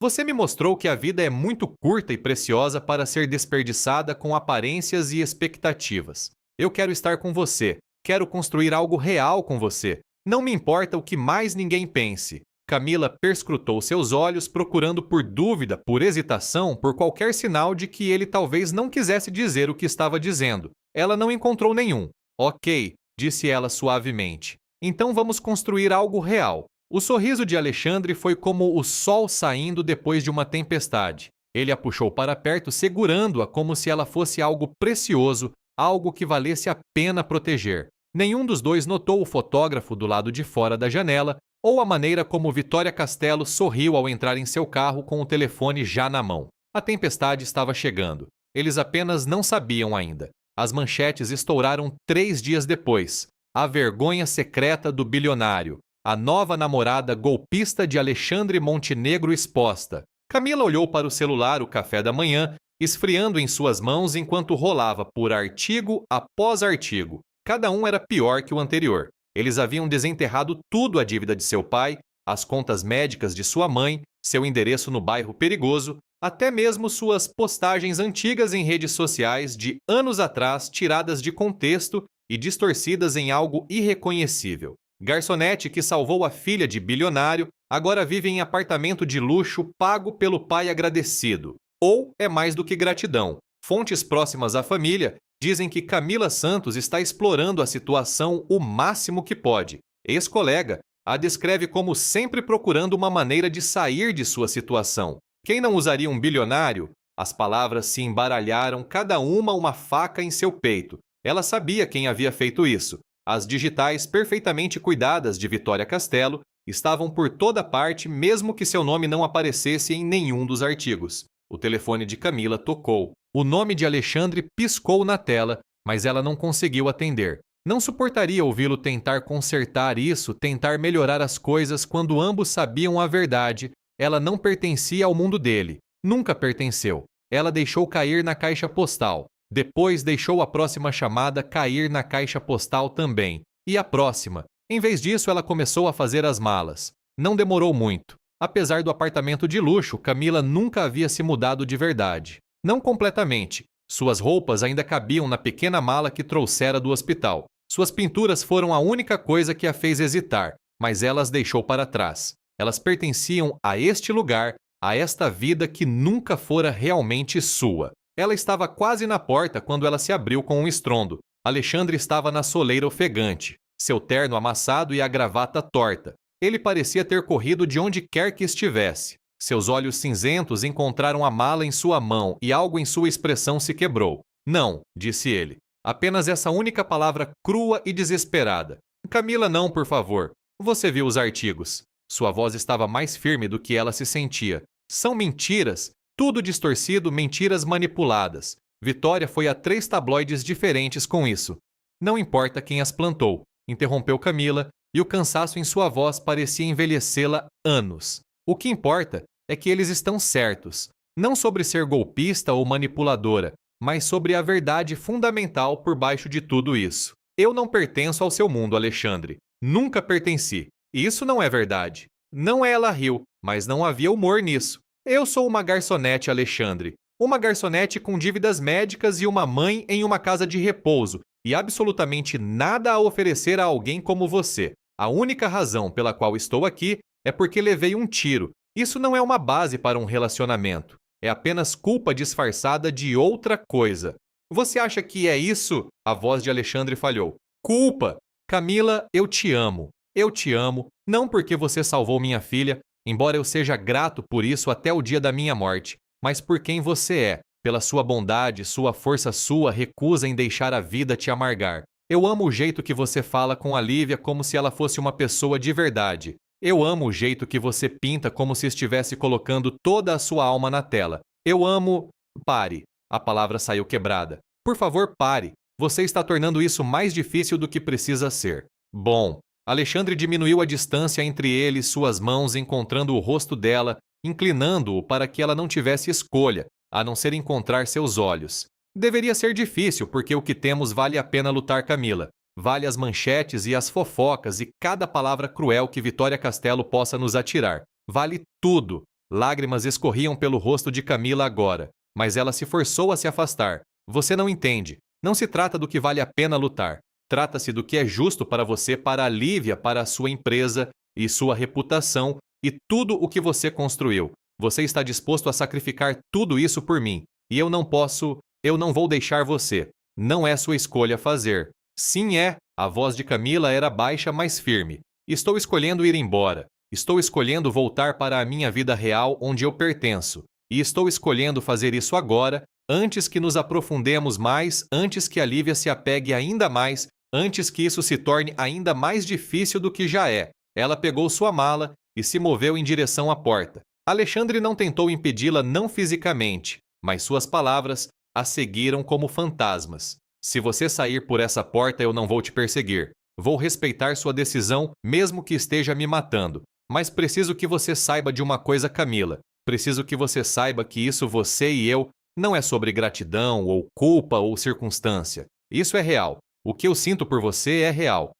Você me mostrou que a vida é muito curta e preciosa para ser desperdiçada com aparências e expectativas. Eu quero estar com você. Quero construir algo real com você. Não me importa o que mais ninguém pense. Camila perscrutou seus olhos, procurando por dúvida, por hesitação, por qualquer sinal de que ele talvez não quisesse dizer o que estava dizendo. Ela não encontrou nenhum. Ok, disse ela suavemente. Então vamos construir algo real. O sorriso de Alexandre foi como o sol saindo depois de uma tempestade. Ele a puxou para perto, segurando-a como se ela fosse algo precioso, algo que valesse a pena proteger. Nenhum dos dois notou o fotógrafo do lado de fora da janela ou a maneira como Vitória Castelo sorriu ao entrar em seu carro com o telefone já na mão. A tempestade estava chegando. Eles apenas não sabiam ainda. As manchetes estouraram 3 dias depois. A vergonha secreta do bilionário. A nova namorada golpista de Alexandre Montenegro exposta. Camila olhou para o celular o café da manhã, esfriando em suas mãos enquanto rolava por artigo após artigo. Cada um era pior que o anterior. Eles haviam desenterrado tudo a dívida de seu pai, as contas médicas de sua mãe, seu endereço no bairro perigoso, até mesmo suas postagens antigas em redes sociais de anos atrás, tiradas de contexto e distorcidas em algo irreconhecível. Garçonete, que salvou a filha de bilionário, agora vive em apartamento de luxo pago pelo pai agradecido. Ou é mais do que gratidão. Fontes próximas à família dizem que Camila Santos está explorando a situação o máximo que pode. Ex-colega a descreve como sempre procurando uma maneira de sair de sua situação. Quem não usaria um bilionário? As palavras se embaralharam, cada uma faca em seu peito. Ela sabia quem havia feito isso. As digitais perfeitamente cuidadas de Vitória Castelo estavam por toda parte, mesmo que seu nome não aparecesse em nenhum dos artigos. O telefone de Camila tocou. O nome de Alexandre piscou na tela, mas ela não conseguiu atender. Não suportaria ouvi-lo tentar consertar isso, tentar melhorar as coisas quando ambos sabiam a verdade. Ela não pertencia ao mundo dele. Nunca pertenceu. Ela deixou cair na caixa postal. Depois deixou a próxima chamada cair na caixa postal também. E a próxima. Em vez disso, ela começou a fazer as malas. Não demorou muito. Apesar do apartamento de luxo, Camila nunca havia se mudado de verdade. Não completamente. Suas roupas ainda cabiam na pequena mala que trouxera do hospital. Suas pinturas foram a única coisa que a fez hesitar, mas ela as deixou para trás. Elas pertenciam a este lugar, a esta vida que nunca fora realmente sua. Ela estava quase na porta quando ela se abriu com um estrondo. Alexandre estava na soleira ofegante, seu terno amassado e a gravata torta. Ele parecia ter corrido de onde quer que estivesse. Seus olhos cinzentos encontraram a mala em sua mão e algo em sua expressão se quebrou. Não, disse ele. Apenas essa única palavra crua e desesperada. Camila, não, por favor. Você viu os artigos. Sua voz estava mais firme do que ela se sentia. São mentiras. Tudo distorcido, mentiras manipuladas. Vitória foi a 3 tabloides diferentes com isso. Não importa quem as plantou, interrompeu Camila, e o cansaço em sua voz parecia envelhecê-la anos. O que importa é que eles estão certos, não sobre ser golpista ou manipuladora, mas sobre a verdade fundamental por baixo de tudo isso. Eu não pertenço ao seu mundo, Alexandre. Nunca pertenci. Isso não é verdade. Não é, ela riu, mas não havia humor nisso. Eu sou uma garçonete, Alexandre. Uma garçonete com dívidas médicas e uma mãe em uma casa de repouso, e absolutamente nada a oferecer a alguém como você. A única razão pela qual estou aqui é porque levei um tiro. Isso não é uma base para um relacionamento. É apenas culpa disfarçada de outra coisa. Você acha que é isso? A voz de Alexandre falhou. Culpa! Camila, eu te amo. Eu te amo, não porque você salvou minha filha, embora eu seja grato por isso até o dia da minha morte, mas por quem você é, pela sua bondade, sua força, sua recusa em deixar a vida te amargar. Eu amo o jeito que você fala com a Lívia como se ela fosse uma pessoa de verdade. Eu amo o jeito que você pinta como se estivesse colocando toda a sua alma na tela. Eu amo... Pare. A palavra saiu quebrada. Por favor, pare. Você está tornando isso mais difícil do que precisa ser. Bom. Alexandre diminuiu a distância entre ele e suas mãos, encontrando o rosto dela, inclinando-o para que ela não tivesse escolha, a não ser encontrar seus olhos. Deveria ser difícil, porque o que temos vale a pena lutar, Camila. Vale as manchetes e as fofocas e cada palavra cruel que Vitória Castelo possa nos atirar. Vale tudo. Lágrimas escorriam pelo rosto de Camila agora, mas ela se forçou a se afastar. Você não entende. Não se trata do que vale a pena lutar. Trata-se do que é justo para você, para a Lívia, para a sua empresa e sua reputação e tudo o que você construiu. Você está disposto a sacrificar tudo isso por mim. E eu não posso, eu não vou deixar você. Não é sua escolha fazer. Sim é. A voz de Camila era baixa, mas firme. Estou escolhendo ir embora. Estou escolhendo voltar para a minha vida real onde eu pertenço. E estou escolhendo fazer isso agora, antes que nos aprofundemos mais, antes que a Lívia se apegue ainda mais, antes que isso se torne ainda mais difícil do que já é. Ela pegou sua mala e se moveu em direção à porta. Alexandre não tentou impedi-la não fisicamente, mas suas palavras a seguiram como fantasmas. Se você sair por essa porta, eu não vou te perseguir. Vou respeitar sua decisão, mesmo que esteja me matando. Mas preciso que você saiba de uma coisa, Camila. Preciso que você saiba que isso você e eu não é sobre gratidão ou culpa ou circunstância. Isso é real. O que eu sinto por você é real.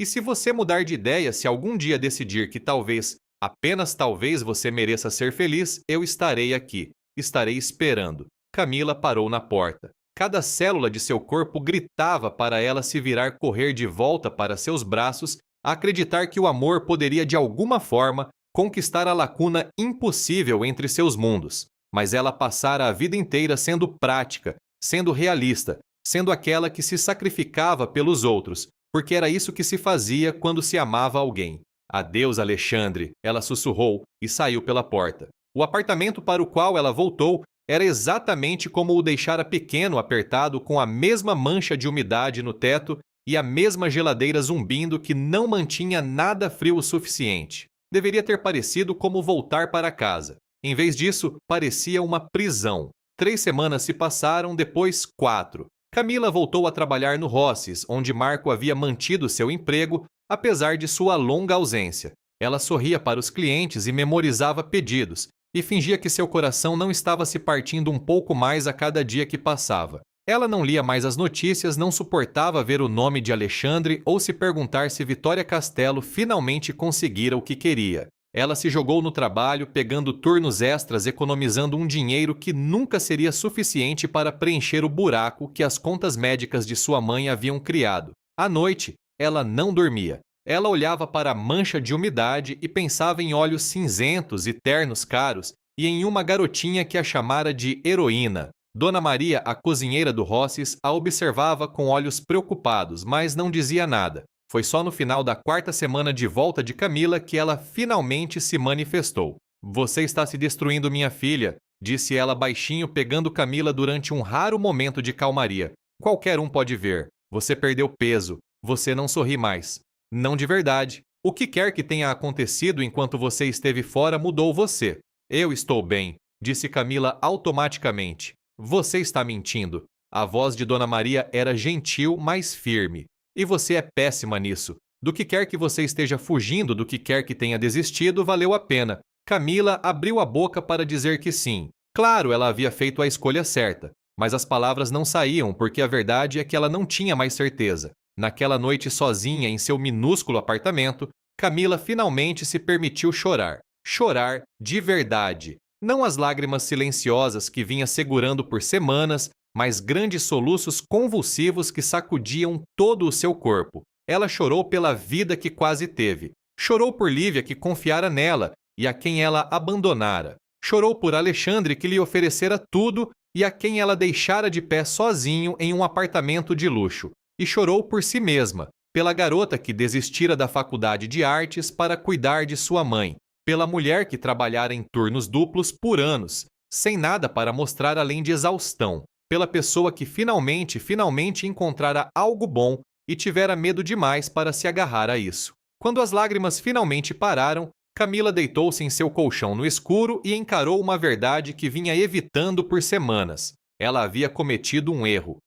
E se você mudar de ideia, se algum dia decidir que talvez, apenas talvez você mereça ser feliz, eu estarei aqui. Estarei esperando. Camila parou na porta. Cada célula de seu corpo gritava para ela se virar correr de volta para seus braços, a acreditar que o amor poderia de alguma forma conquistar a lacuna impossível entre seus mundos. Mas ela passara a vida inteira sendo prática, sendo realista, sendo aquela que se sacrificava pelos outros, porque era isso que se fazia quando se amava alguém. Adeus, Alexandre, ela sussurrou e saiu pela porta. O apartamento para o qual ela voltou era exatamente como o deixara pequeno, apertado, com a mesma mancha de umidade no teto e a mesma geladeira zumbindo que não mantinha nada frio o suficiente. Deveria ter parecido como voltar para casa. Em vez disso, parecia uma prisão. 3 semanas se passaram, depois 4. Camila voltou a trabalhar no Rosses, onde Marco havia mantido seu emprego, apesar de sua longa ausência. Ela sorria para os clientes e memorizava pedidos, e fingia que seu coração não estava se partindo um pouco mais a cada dia que passava. Ela não lia mais as notícias, não suportava ver o nome de Alexandre ou se perguntar se Vitória Castelo finalmente conseguira o que queria. Ela se jogou no trabalho, pegando turnos extras, economizando um dinheiro que nunca seria suficiente para preencher o buraco que as contas médicas de sua mãe haviam criado. À noite, ela não dormia. Ela olhava para a mancha de umidade e pensava em olhos cinzentos e ternos caros e em uma garotinha que a chamara de heroína. Dona Maria, a cozinheira do Rosses, a observava com olhos preocupados, mas não dizia nada. Foi só no final da 4ª semana de volta de Camila que ela finalmente se manifestou. Você está se destruindo, minha filha, disse ela baixinho, pegando Camila durante um raro momento de calmaria. Qualquer um pode ver. Você perdeu peso. Você não sorri mais. Não de verdade. O que quer que tenha acontecido enquanto você esteve fora mudou você. Eu estou bem, disse Camila automaticamente. Você está mentindo. A voz de Dona Maria era gentil, mas firme. E você é péssima nisso. Do que quer que você esteja fugindo, do que quer que tenha desistido, valeu a pena. Camila abriu a boca para dizer que sim. Claro, ela havia feito a escolha certa, mas as palavras não saíam porque a verdade é que ela não tinha mais certeza. Naquela noite sozinha em seu minúsculo apartamento, Camila finalmente se permitiu chorar. Chorar de verdade. Não as lágrimas silenciosas que vinha segurando por semanas, mas grandes soluços convulsivos que sacudiam todo o seu corpo. Ela chorou pela vida que quase teve. Chorou por Lívia, que confiara nela e a quem ela abandonara. Chorou por Alexandre, que lhe oferecera tudo e a quem ela deixara de pé sozinho em um apartamento de luxo. E chorou por si mesma, pela garota que desistira da faculdade de artes para cuidar de sua mãe, pela mulher que trabalhara em turnos duplos por anos, sem nada para mostrar além de exaustão, pela pessoa que finalmente encontrara algo bom e tivera medo demais para se agarrar a isso. Quando as lágrimas finalmente pararam, Camila deitou-se em seu colchão no escuro e encarou uma verdade que vinha evitando por semanas. Ela havia cometido um erro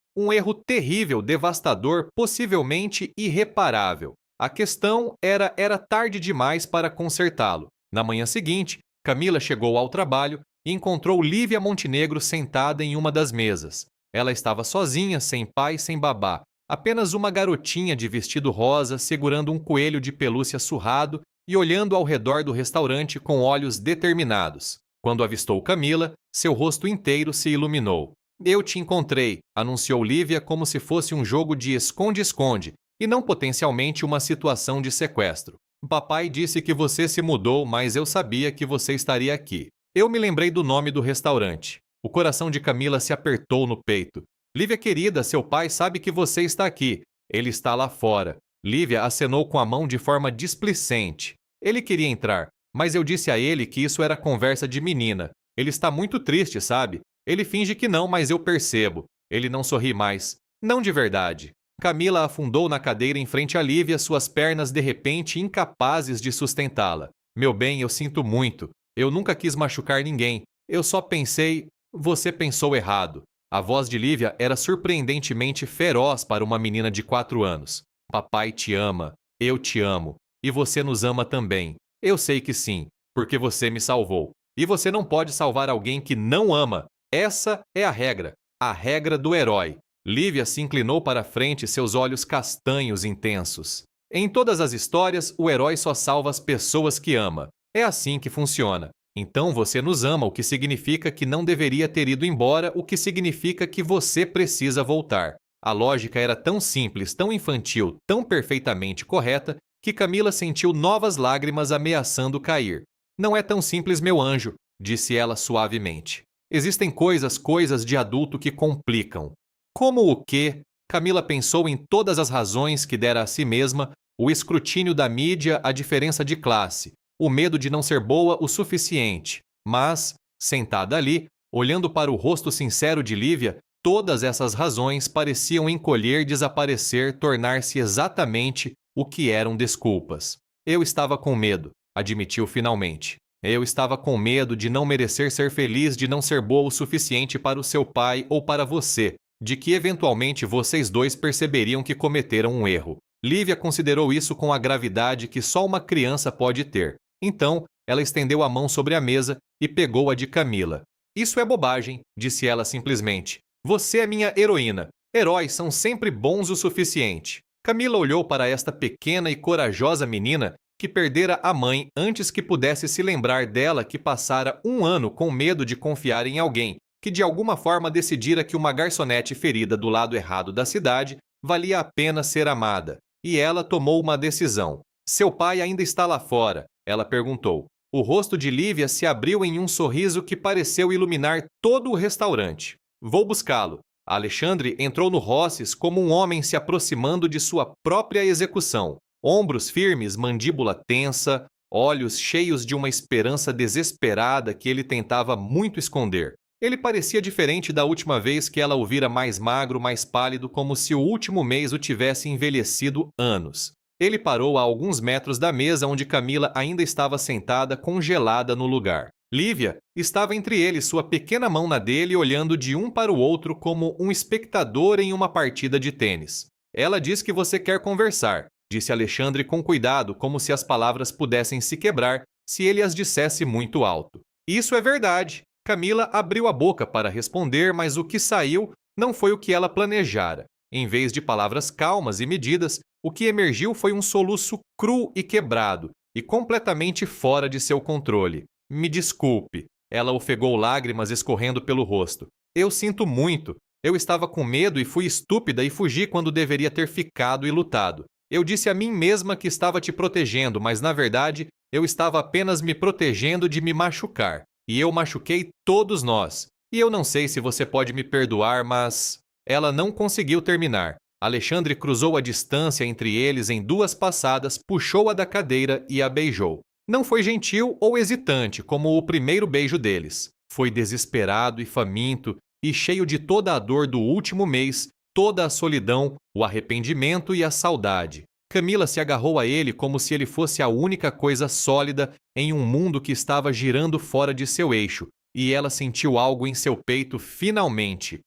terrível, devastador, possivelmente irreparável. A questão era tarde demais para consertá-lo. Na manhã seguinte, Camila chegou ao trabalho e encontrou Lívia Montenegro sentada em uma das mesas. Ela estava sozinha, sem pai, sem babá. Apenas uma garotinha de vestido rosa segurando um coelho de pelúcia surrado e olhando ao redor do restaurante com olhos determinados. Quando avistou Camila, seu rosto inteiro se iluminou. Eu te encontrei, anunciou Lívia como se fosse um jogo de esconde-esconde e não potencialmente uma situação de sequestro. Papai disse que você se mudou, mas eu sabia que você estaria aqui. Eu me lembrei do nome do restaurante. O coração de Camila se apertou no peito. Lívia querida, seu pai sabe que você está aqui. Ele está lá fora. Lívia acenou com a mão de forma displicente. Ele queria entrar, mas eu disse a ele que isso era conversa de menina. Ele está muito triste, sabe? Ele finge que não, mas eu percebo. Ele não sorri mais. Não de verdade. Camila afundou na cadeira em frente a Lívia, suas pernas de repente incapazes de sustentá-la. Meu bem, eu sinto muito. Eu nunca quis machucar ninguém. Eu só pensei... Você pensou errado. A voz de Lívia era surpreendentemente feroz para uma menina de 4 anos. Papai te ama. Eu te amo. E você nos ama também. Eu sei que sim, porque você me salvou. E você não pode salvar alguém que não ama. Essa é a regra do herói. Lívia se inclinou para a frente, seus olhos castanhos intensos. Em todas as histórias, o herói só salva as pessoas que ama. É assim que funciona. Então você nos ama, o que significa que não deveria ter ido embora, o que significa que você precisa voltar. A lógica era tão simples, tão infantil, tão perfeitamente correta, que Camila sentiu novas lágrimas ameaçando cair. Não é tão simples, meu anjo, disse ela suavemente. Existem coisas de adulto que complicam. Como o quê? Camila pensou em todas as razões que dera a si mesma, o escrutínio da mídia, a diferença de classe, o medo de não ser boa o suficiente. Mas, sentada ali, olhando para o rosto sincero de Lívia, todas essas razões pareciam encolher, desaparecer, tornar-se exatamente o que eram desculpas. Eu estava com medo, admitiu finalmente. Eu estava com medo de não merecer ser feliz, de não ser boa o suficiente para o seu pai ou para você, de que eventualmente vocês dois perceberiam que cometeram um erro. Lívia considerou isso com a gravidade que só uma criança pode ter. Então, ela estendeu a mão sobre a mesa e pegou a de Camila. Isso é bobagem, disse ela simplesmente. Você é minha heroína. Heróis são sempre bons o suficiente. Camila olhou para esta pequena e corajosa menina que perdera a mãe antes que pudesse se lembrar dela, que passara um ano com medo de confiar em alguém, que de alguma forma decidira que uma garçonete ferida do lado errado da cidade valia a pena ser amada. E ela tomou uma decisão. Seu pai ainda está lá fora? Ela perguntou. O rosto de Lívia se abriu em um sorriso que pareceu iluminar todo o restaurante. Vou buscá-lo. Alexandre entrou no Rosses como um homem se aproximando de sua própria execução. Ombros firmes, mandíbula tensa, olhos cheios de uma esperança desesperada que ele tentava muito esconder. Ele parecia diferente da última vez que ela o vira, mais magro, mais pálido, como se o último mês o tivesse envelhecido anos. Ele parou a alguns metros da mesa onde Camila ainda estava sentada, congelada no lugar. Lívia estava entre eles, sua pequena mão na dele, olhando de um para o outro como um espectador em uma partida de tênis. Ela diz que você quer conversar, disse Alexandre com cuidado, como se as palavras pudessem se quebrar se ele as dissesse muito alto. Isso é verdade. Camila abriu a boca para responder, mas o que saiu não foi o que ela planejara. Em vez de palavras calmas e medidas, o que emergiu foi um soluço cru e quebrado, e completamente fora de seu controle. Me desculpe. Ela ofegou, lágrimas escorrendo pelo rosto. Eu sinto muito. Eu estava com medo e fui estúpida e fugi quando deveria ter ficado e lutado. Eu disse a mim mesma que estava te protegendo, mas na verdade eu estava apenas me protegendo de me machucar. E eu machuquei todos nós. E eu não sei se você pode me perdoar, mas... Ela não conseguiu terminar. Alexandre cruzou a distância entre eles em duas passadas, puxou-a da cadeira e a beijou. Não foi gentil ou hesitante como o primeiro beijo deles. Foi desesperado e faminto e cheio de toda a dor do último mês, toda a solidão, o arrependimento e a saudade. Camila se agarrou a ele como se ele fosse a única coisa sólida em um mundo que estava girando fora de seu eixo, e ela sentiu algo em seu peito finalmente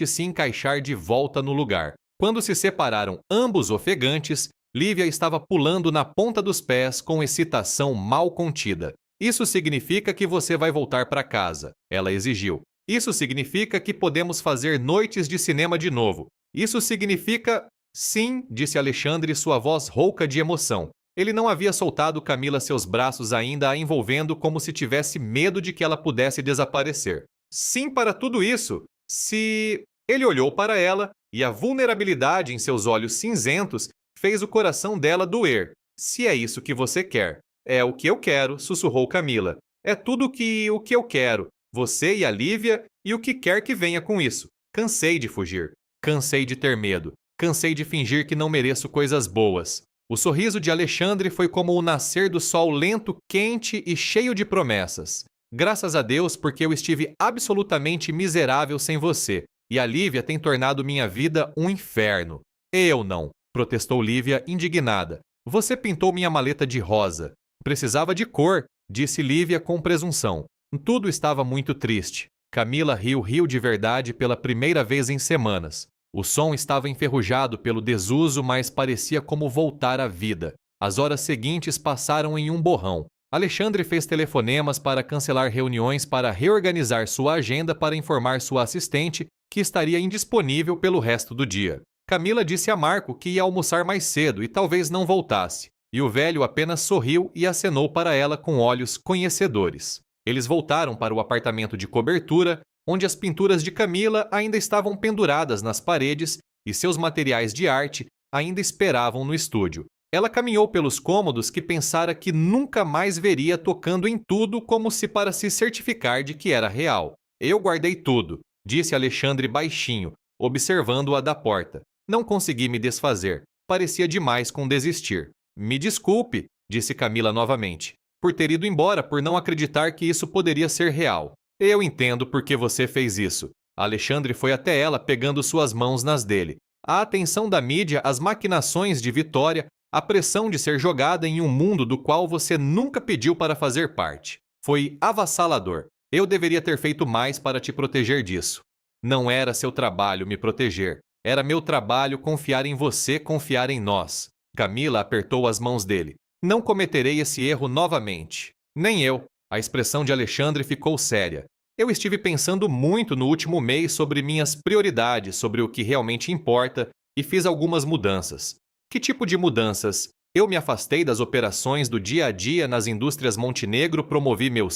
se encaixar de volta no lugar. Quando se separaram, ambos ofegantes, Lívia estava pulando na ponta dos pés com excitação mal contida. Isso significa que você vai voltar para casa, ela exigiu. Isso significa que podemos fazer noites de cinema de novo. Isso significa... Sim, disse Alexandre, sua voz rouca de emoção. Ele não havia soltado Camila, seus braços ainda a envolvendo, como se tivesse medo de que ela pudesse desaparecer. Sim para tudo isso. Se... Ele olhou para ela e a vulnerabilidade em seus olhos cinzentos fez o coração dela doer. Se é isso que você quer. É o que eu quero, sussurrou Camila. É tudo o que eu quero. Você e a Lívia e o que quer que venha com isso. Cansei de fugir. Cansei de ter medo. Cansei de fingir que não mereço coisas boas. O sorriso de Alexandre foi como o nascer do sol lento, quente e cheio de promessas. Graças a Deus, porque eu estive absolutamente miserável sem você. E a Lívia tem tornado minha vida um inferno. Eu não, protestou Lívia, indignada. Você pintou minha maleta de rosa. Precisava de cor, disse Lívia com presunção. Tudo estava muito triste. Camila riu de verdade pela primeira vez em semanas. O som estava enferrujado pelo desuso, mas parecia como voltar à vida. As horas seguintes passaram em um borrão. Alexandre fez telefonemas para cancelar reuniões, para reorganizar sua agenda, para informar sua assistente que estaria indisponível pelo resto do dia. Camila disse a Marco que ia almoçar mais cedo e talvez não voltasse, e o velho apenas sorriu e acenou para ela com olhos conhecedores. Eles voltaram para o apartamento de cobertura, onde as pinturas de Camila ainda estavam penduradas nas paredes e seus materiais de arte ainda esperavam no estúdio. Ela caminhou pelos cômodos que pensara que nunca mais veria tocando em tudo como se para se certificar de que era real. Eu guardei tudo, disse Alexandre baixinho, observando-a da porta. Não consegui me desfazer. Parecia demais com desistir. Me desculpe, disse Camila novamente, por ter ido embora por não acreditar que isso poderia ser real. Eu entendo por que você fez isso. Alexandre foi até ela pegando suas mãos nas dele. A atenção da mídia, as maquinações de Vitória, a pressão de ser jogada em um mundo do qual você nunca pediu para fazer parte. Foi avassalador. Eu deveria ter feito mais para te proteger disso. Não era seu trabalho me proteger. Era meu trabalho confiar em você, confiar em nós. Camila apertou as mãos dele. Não cometerei esse erro novamente. Nem eu. A expressão de Alexandre ficou séria. Eu estive pensando muito no último mês sobre minhas prioridades, sobre o que realmente importa, e fiz algumas mudanças. Que tipo de mudanças? Eu me afastei das operações do dia a dia nas indústrias Montenegro, promovi meu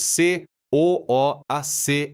COOACEO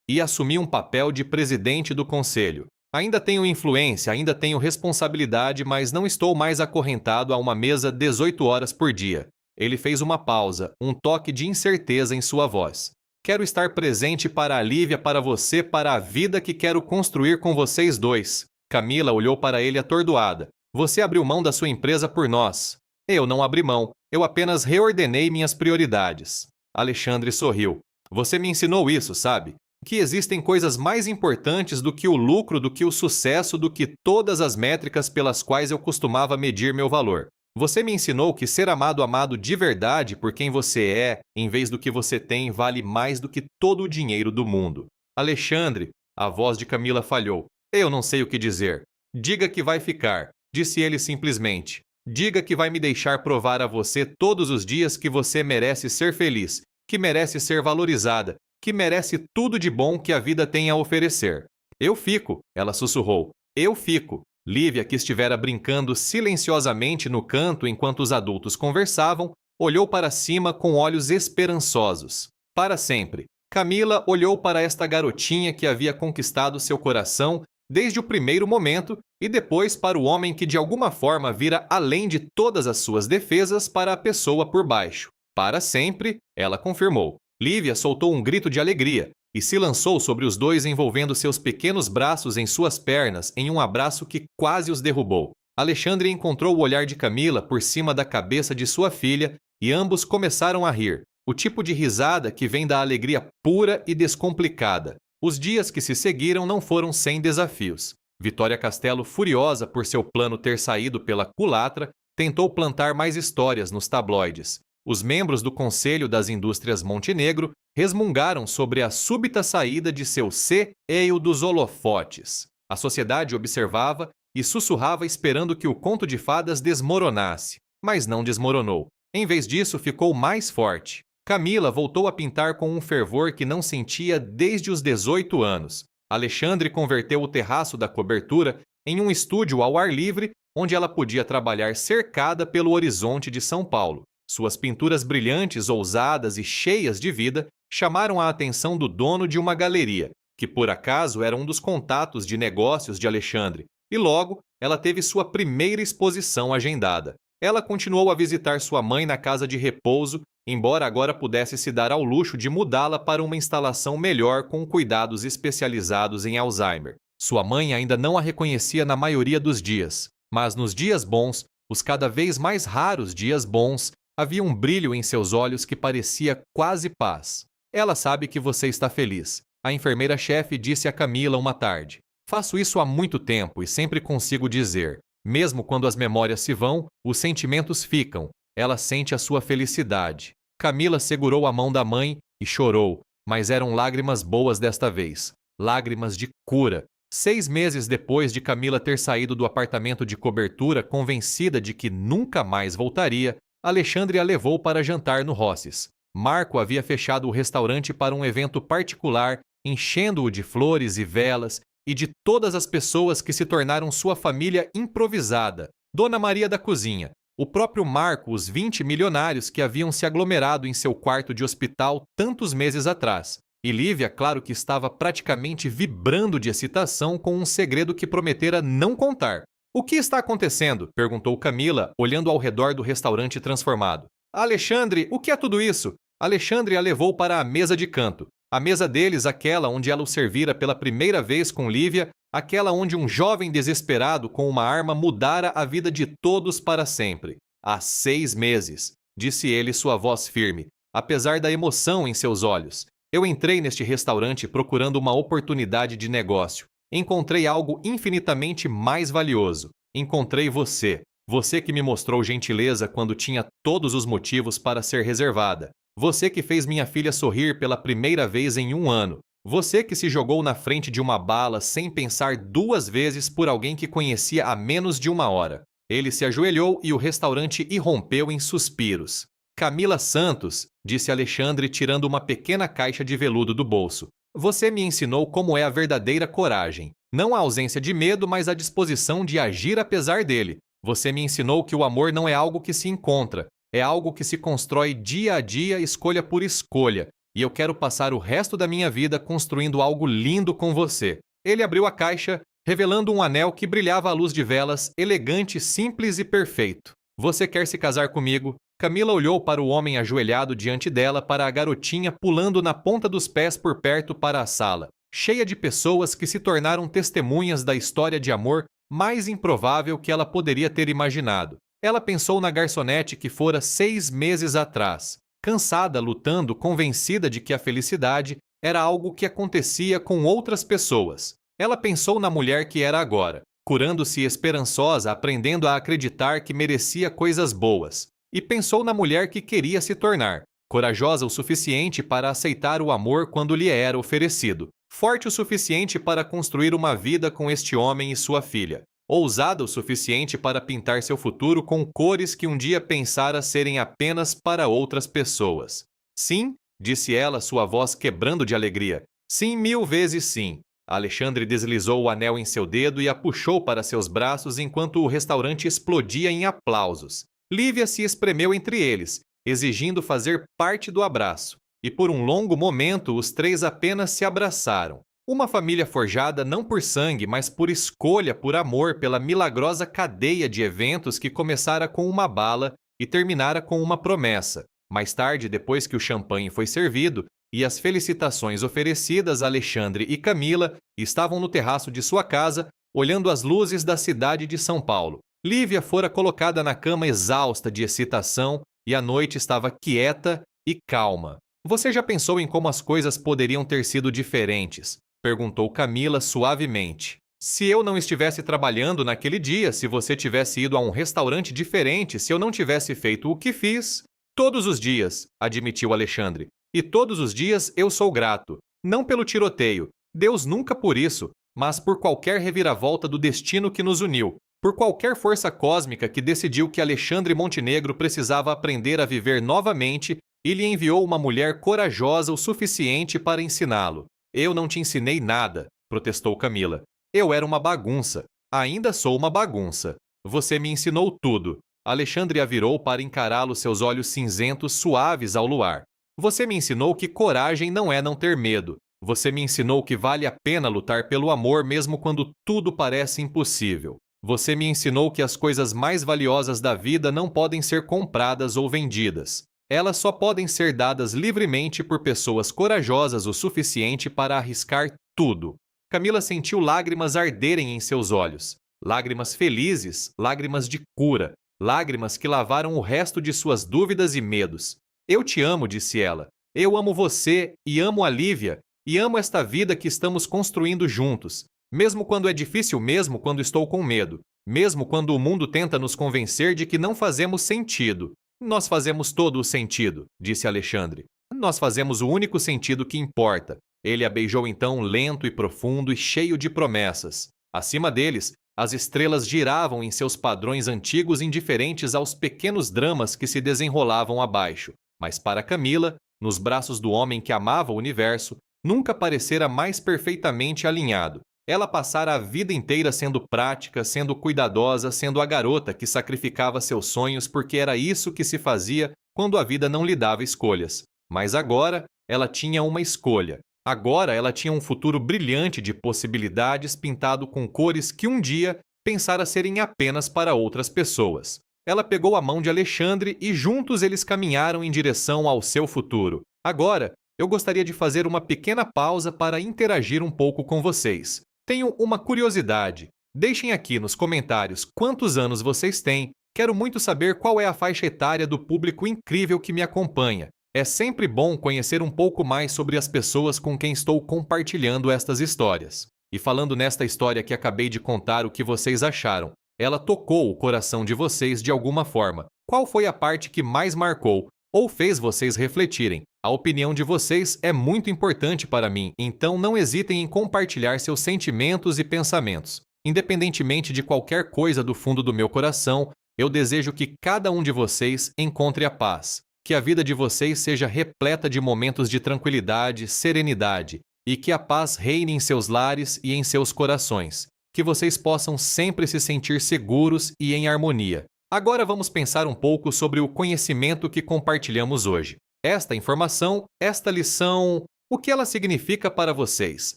e assumi um papel de presidente do conselho. Ainda tenho influência, ainda tenho responsabilidade, mas não estou mais acorrentado a uma mesa 18 horas por dia. Ele fez uma pausa, um toque de incerteza em sua voz. Quero estar presente para a Lívia, para você, para a vida que quero construir com vocês dois. Camila olhou para ele atordoada. Você abriu mão da sua empresa por nós. Eu não abri mão, eu apenas reordenei minhas prioridades. Alexandre sorriu. Você me ensinou isso, sabe? Que existem coisas mais importantes do que o lucro, do que o sucesso, do que todas as métricas pelas quais eu costumava medir meu valor. Você me ensinou que ser amado de verdade por quem você é, em vez do que você tem, vale mais do que todo o dinheiro do mundo. Alexandre, a voz de Camila falhou. Eu não sei o que dizer. Diga que vai ficar, disse ele simplesmente. Diga que vai me deixar provar a você todos os dias que você merece ser feliz, que merece ser valorizada, que merece tudo de bom que a vida tem a oferecer. Eu fico, ela sussurrou. Eu fico. Lívia, que estivera brincando silenciosamente no canto enquanto os adultos conversavam, olhou para cima com olhos esperançosos. Para sempre. Camila olhou para esta garotinha que havia conquistado seu coração desde o primeiro momento e depois para o homem que de alguma forma vira além de todas as suas defesas para a pessoa por baixo. Para sempre, ela confirmou. Lívia soltou um grito de alegria e se lançou sobre os dois envolvendo seus pequenos braços em suas pernas em um abraço que quase os derrubou. Alexandre encontrou o olhar de Camila por cima da cabeça de sua filha e ambos começaram a rir. O tipo de risada que vem da alegria pura e descomplicada. Os dias que se seguiram não foram sem desafios. Vitória Castelo, furiosa por seu plano ter saído pela culatra, tentou plantar mais histórias nos tabloides. Os membros do Conselho das Indústrias Montenegro resmungaram sobre a súbita saída de seu CEO dos holofotes. A sociedade observava e sussurrava esperando que o conto de fadas desmoronasse, mas não desmoronou. Em vez disso, ficou mais forte. Camila voltou a pintar com um fervor que não sentia desde os 18 anos. Alexandre converteu o terraço da cobertura em um estúdio ao ar livre, onde ela podia trabalhar cercada pelo horizonte de São Paulo. Suas pinturas brilhantes, ousadas e cheias de vida chamaram a atenção do dono de uma galeria, que por acaso era um dos contatos de negócios de Alexandre, e logo ela teve sua primeira exposição agendada. Ela continuou a visitar sua mãe na casa de repouso, embora agora pudesse se dar ao luxo de mudá-la para uma instalação melhor com cuidados especializados em Alzheimer. Sua mãe ainda não a reconhecia na maioria dos dias, mas nos dias bons, os cada vez mais raros dias bons, havia um brilho em seus olhos que parecia quase paz. Ela sabe que você está feliz. A enfermeira-chefe disse a Camila uma tarde. Faço isso há muito tempo e sempre consigo dizer. Mesmo quando as memórias se vão, os sentimentos ficam. Ela sente a sua felicidade. Camila segurou a mão da mãe e chorou, mas eram lágrimas boas desta vez. Lágrimas de cura. 6 meses depois de Camila ter saído do apartamento de cobertura convencida de que nunca mais voltaria, Alexandre a levou para jantar no Rosses. Marco havia fechado o restaurante para um evento particular, enchendo-o de flores e velas, e de todas as pessoas que se tornaram sua família improvisada. Dona Maria da Cozinha, o próprio Marco, os 20 milionários que haviam se aglomerado em seu quarto de hospital tantos meses atrás. E Lívia, claro que estava praticamente vibrando de excitação com um segredo que prometera não contar. "O que está acontecendo?" perguntou Camila, olhando ao redor do restaurante transformado. "Alexandre, o que é tudo isso?" Alexandre a levou para a mesa de canto. A mesa deles, aquela onde ela o servira pela primeira vez com Lívia, aquela onde um jovem desesperado com uma arma mudara a vida de todos para sempre. "Há 6 meses", disse ele, sua voz firme, apesar da emoção em seus olhos. "Eu entrei neste restaurante procurando uma oportunidade de negócio. Encontrei algo infinitamente mais valioso. Encontrei você. Você que me mostrou gentileza quando tinha todos os motivos para ser reservada. Você que fez minha filha sorrir pela primeira vez em 1 ano. Você que se jogou na frente de uma bala sem pensar 2 vezes por alguém que conhecia há menos de 1 hora." Ele se ajoelhou e o restaurante irrompeu em suspiros. "Camila Santos", disse Alexandre, tirando uma pequena caixa de veludo do bolso. "Você me ensinou como é a verdadeira coragem. Não a ausência de medo, mas a disposição de agir apesar dele. Você me ensinou que o amor não é algo que se encontra. É algo que se constrói dia a dia, escolha por escolha. E eu quero passar o resto da minha vida construindo algo lindo com você." Ele abriu a caixa, revelando um anel que brilhava à luz de velas, elegante, simples e perfeito. "Você quer se casar comigo?" Camila olhou para o homem ajoelhado diante dela, para a garotinha pulando na ponta dos pés por perto para a sala, cheia de pessoas que se tornaram testemunhas da história de amor mais improvável que ela poderia ter imaginado. Ela pensou na garçonete que fora 6 meses atrás, cansada, lutando, convencida de que a felicidade era algo que acontecia com outras pessoas. Ela pensou na mulher que era agora, curando-se esperançosa, aprendendo a acreditar que merecia coisas boas. E pensou na mulher que queria se tornar, corajosa o suficiente para aceitar o amor quando lhe era oferecido, forte o suficiente para construir uma vida com este homem e sua filha, ousada o suficiente para pintar seu futuro com cores que um dia pensara serem apenas para outras pessoas. "Sim", disse ela, sua voz quebrando de alegria. "Sim, 1000 vezes sim." Alexandre deslizou o anel em seu dedo e a puxou para seus braços enquanto o restaurante explodia em aplausos. Lívia se espremeu entre eles, exigindo fazer parte do abraço. E por um longo momento os 3 apenas se abraçaram. Uma família forjada não por sangue, mas por escolha, por amor, pela milagrosa cadeia de eventos que começara com uma bala e terminara com uma promessa. Mais tarde, depois que o champanhe foi servido e as felicitações oferecidas, Alexandre e Camila estavam no terraço de sua casa, olhando as luzes da cidade de São Paulo. Lívia fora colocada na cama exausta de excitação e a noite estava quieta e calma. "Você já pensou em como as coisas poderiam ter sido diferentes?" perguntou Camila suavemente. "Se eu não estivesse trabalhando naquele dia, se você tivesse ido a um restaurante diferente, se eu não tivesse feito o que fiz?" "Todos os dias", admitiu Alexandre. "E todos os dias eu sou grato. Não pelo tiroteio, Deus nunca por isso, mas por qualquer reviravolta do destino que nos uniu. Por qualquer força cósmica que decidiu que Alexandre Montenegro precisava aprender a viver novamente e lhe enviou uma mulher corajosa o suficiente para ensiná-lo." "Eu não te ensinei nada", protestou Camila. "Eu era uma bagunça. Ainda sou uma bagunça. Você me ensinou tudo." Alexandre a virou para encará-lo, seus olhos cinzentos suaves ao luar. "Você me ensinou que coragem não é não ter medo. Você me ensinou que vale a pena lutar pelo amor mesmo quando tudo parece impossível. Você me ensinou que as coisas mais valiosas da vida não podem ser compradas ou vendidas. Elas só podem ser dadas livremente por pessoas corajosas o suficiente para arriscar tudo." Camila sentiu lágrimas arderem em seus olhos. Lágrimas felizes, lágrimas de cura, lágrimas que lavaram o resto de suas dúvidas e medos. "Eu te amo", disse ela. "Eu amo você e amo a Lívia e amo esta vida que estamos construindo juntos. Mesmo quando é difícil, mesmo quando estou com medo, mesmo quando o mundo tenta nos convencer de que não fazemos sentido." "Nós fazemos todo o sentido", disse Alexandre. "Nós fazemos o único sentido que importa." Ele a beijou então lento e profundo e cheio de promessas. Acima deles, as estrelas giravam em seus padrões antigos indiferentes aos pequenos dramas que se desenrolavam abaixo. Mas para Camila, nos braços do homem que amava o universo, nunca parecera mais perfeitamente alinhado. Ela passara a vida inteira sendo prática, sendo cuidadosa, sendo a garota que sacrificava seus sonhos porque era isso que se fazia quando a vida não lhe dava escolhas. Mas agora ela tinha uma escolha. Agora ela tinha um futuro brilhante de possibilidades pintado com cores que um dia pensara serem apenas para outras pessoas. Ela pegou a mão de Alexandre e juntos eles caminharam em direção ao seu futuro. Agora, eu gostaria de fazer uma pequena pausa para interagir um pouco com vocês. Tenho uma curiosidade. Deixem aqui nos comentários quantos anos vocês têm. Quero muito saber qual é a faixa etária do público incrível que me acompanha. É sempre bom conhecer um pouco mais sobre as pessoas com quem estou compartilhando estas histórias. E falando nesta história que acabei de contar, o que vocês acharam? Ela tocou o coração de vocês de alguma forma. Qual foi a parte que mais marcou ou fez vocês refletirem? A opinião de vocês é muito importante para mim, então não hesitem em compartilhar seus sentimentos e pensamentos. Independentemente de qualquer coisa do fundo do meu coração, eu desejo que cada um de vocês encontre a paz, que a vida de vocês seja repleta de momentos de tranquilidade, serenidade, e que a paz reine em seus lares e em seus corações, que vocês possam sempre se sentir seguros e em harmonia. Agora vamos pensar um pouco sobre o conhecimento que compartilhamos hoje. Esta informação, esta lição, o que ela significa para vocês?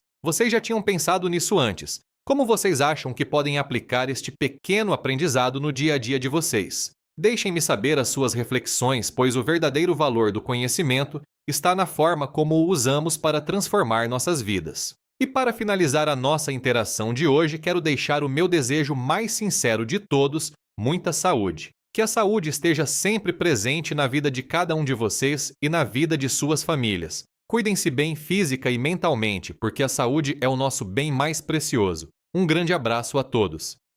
Vocês já tinham pensado nisso antes. Como vocês acham que podem aplicar este pequeno aprendizado no dia a dia de vocês? Deixem-me saber as suas reflexões, pois o verdadeiro valor do conhecimento está na forma como o usamos para transformar nossas vidas. E para finalizar a nossa interação de hoje, quero deixar o meu desejo mais sincero de todos: muita saúde. Que a saúde esteja sempre presente na vida de cada um de vocês e na vida de suas famílias. Cuidem-se bem física e mentalmente, porque a saúde é o nosso bem mais precioso. Um grande abraço a todos.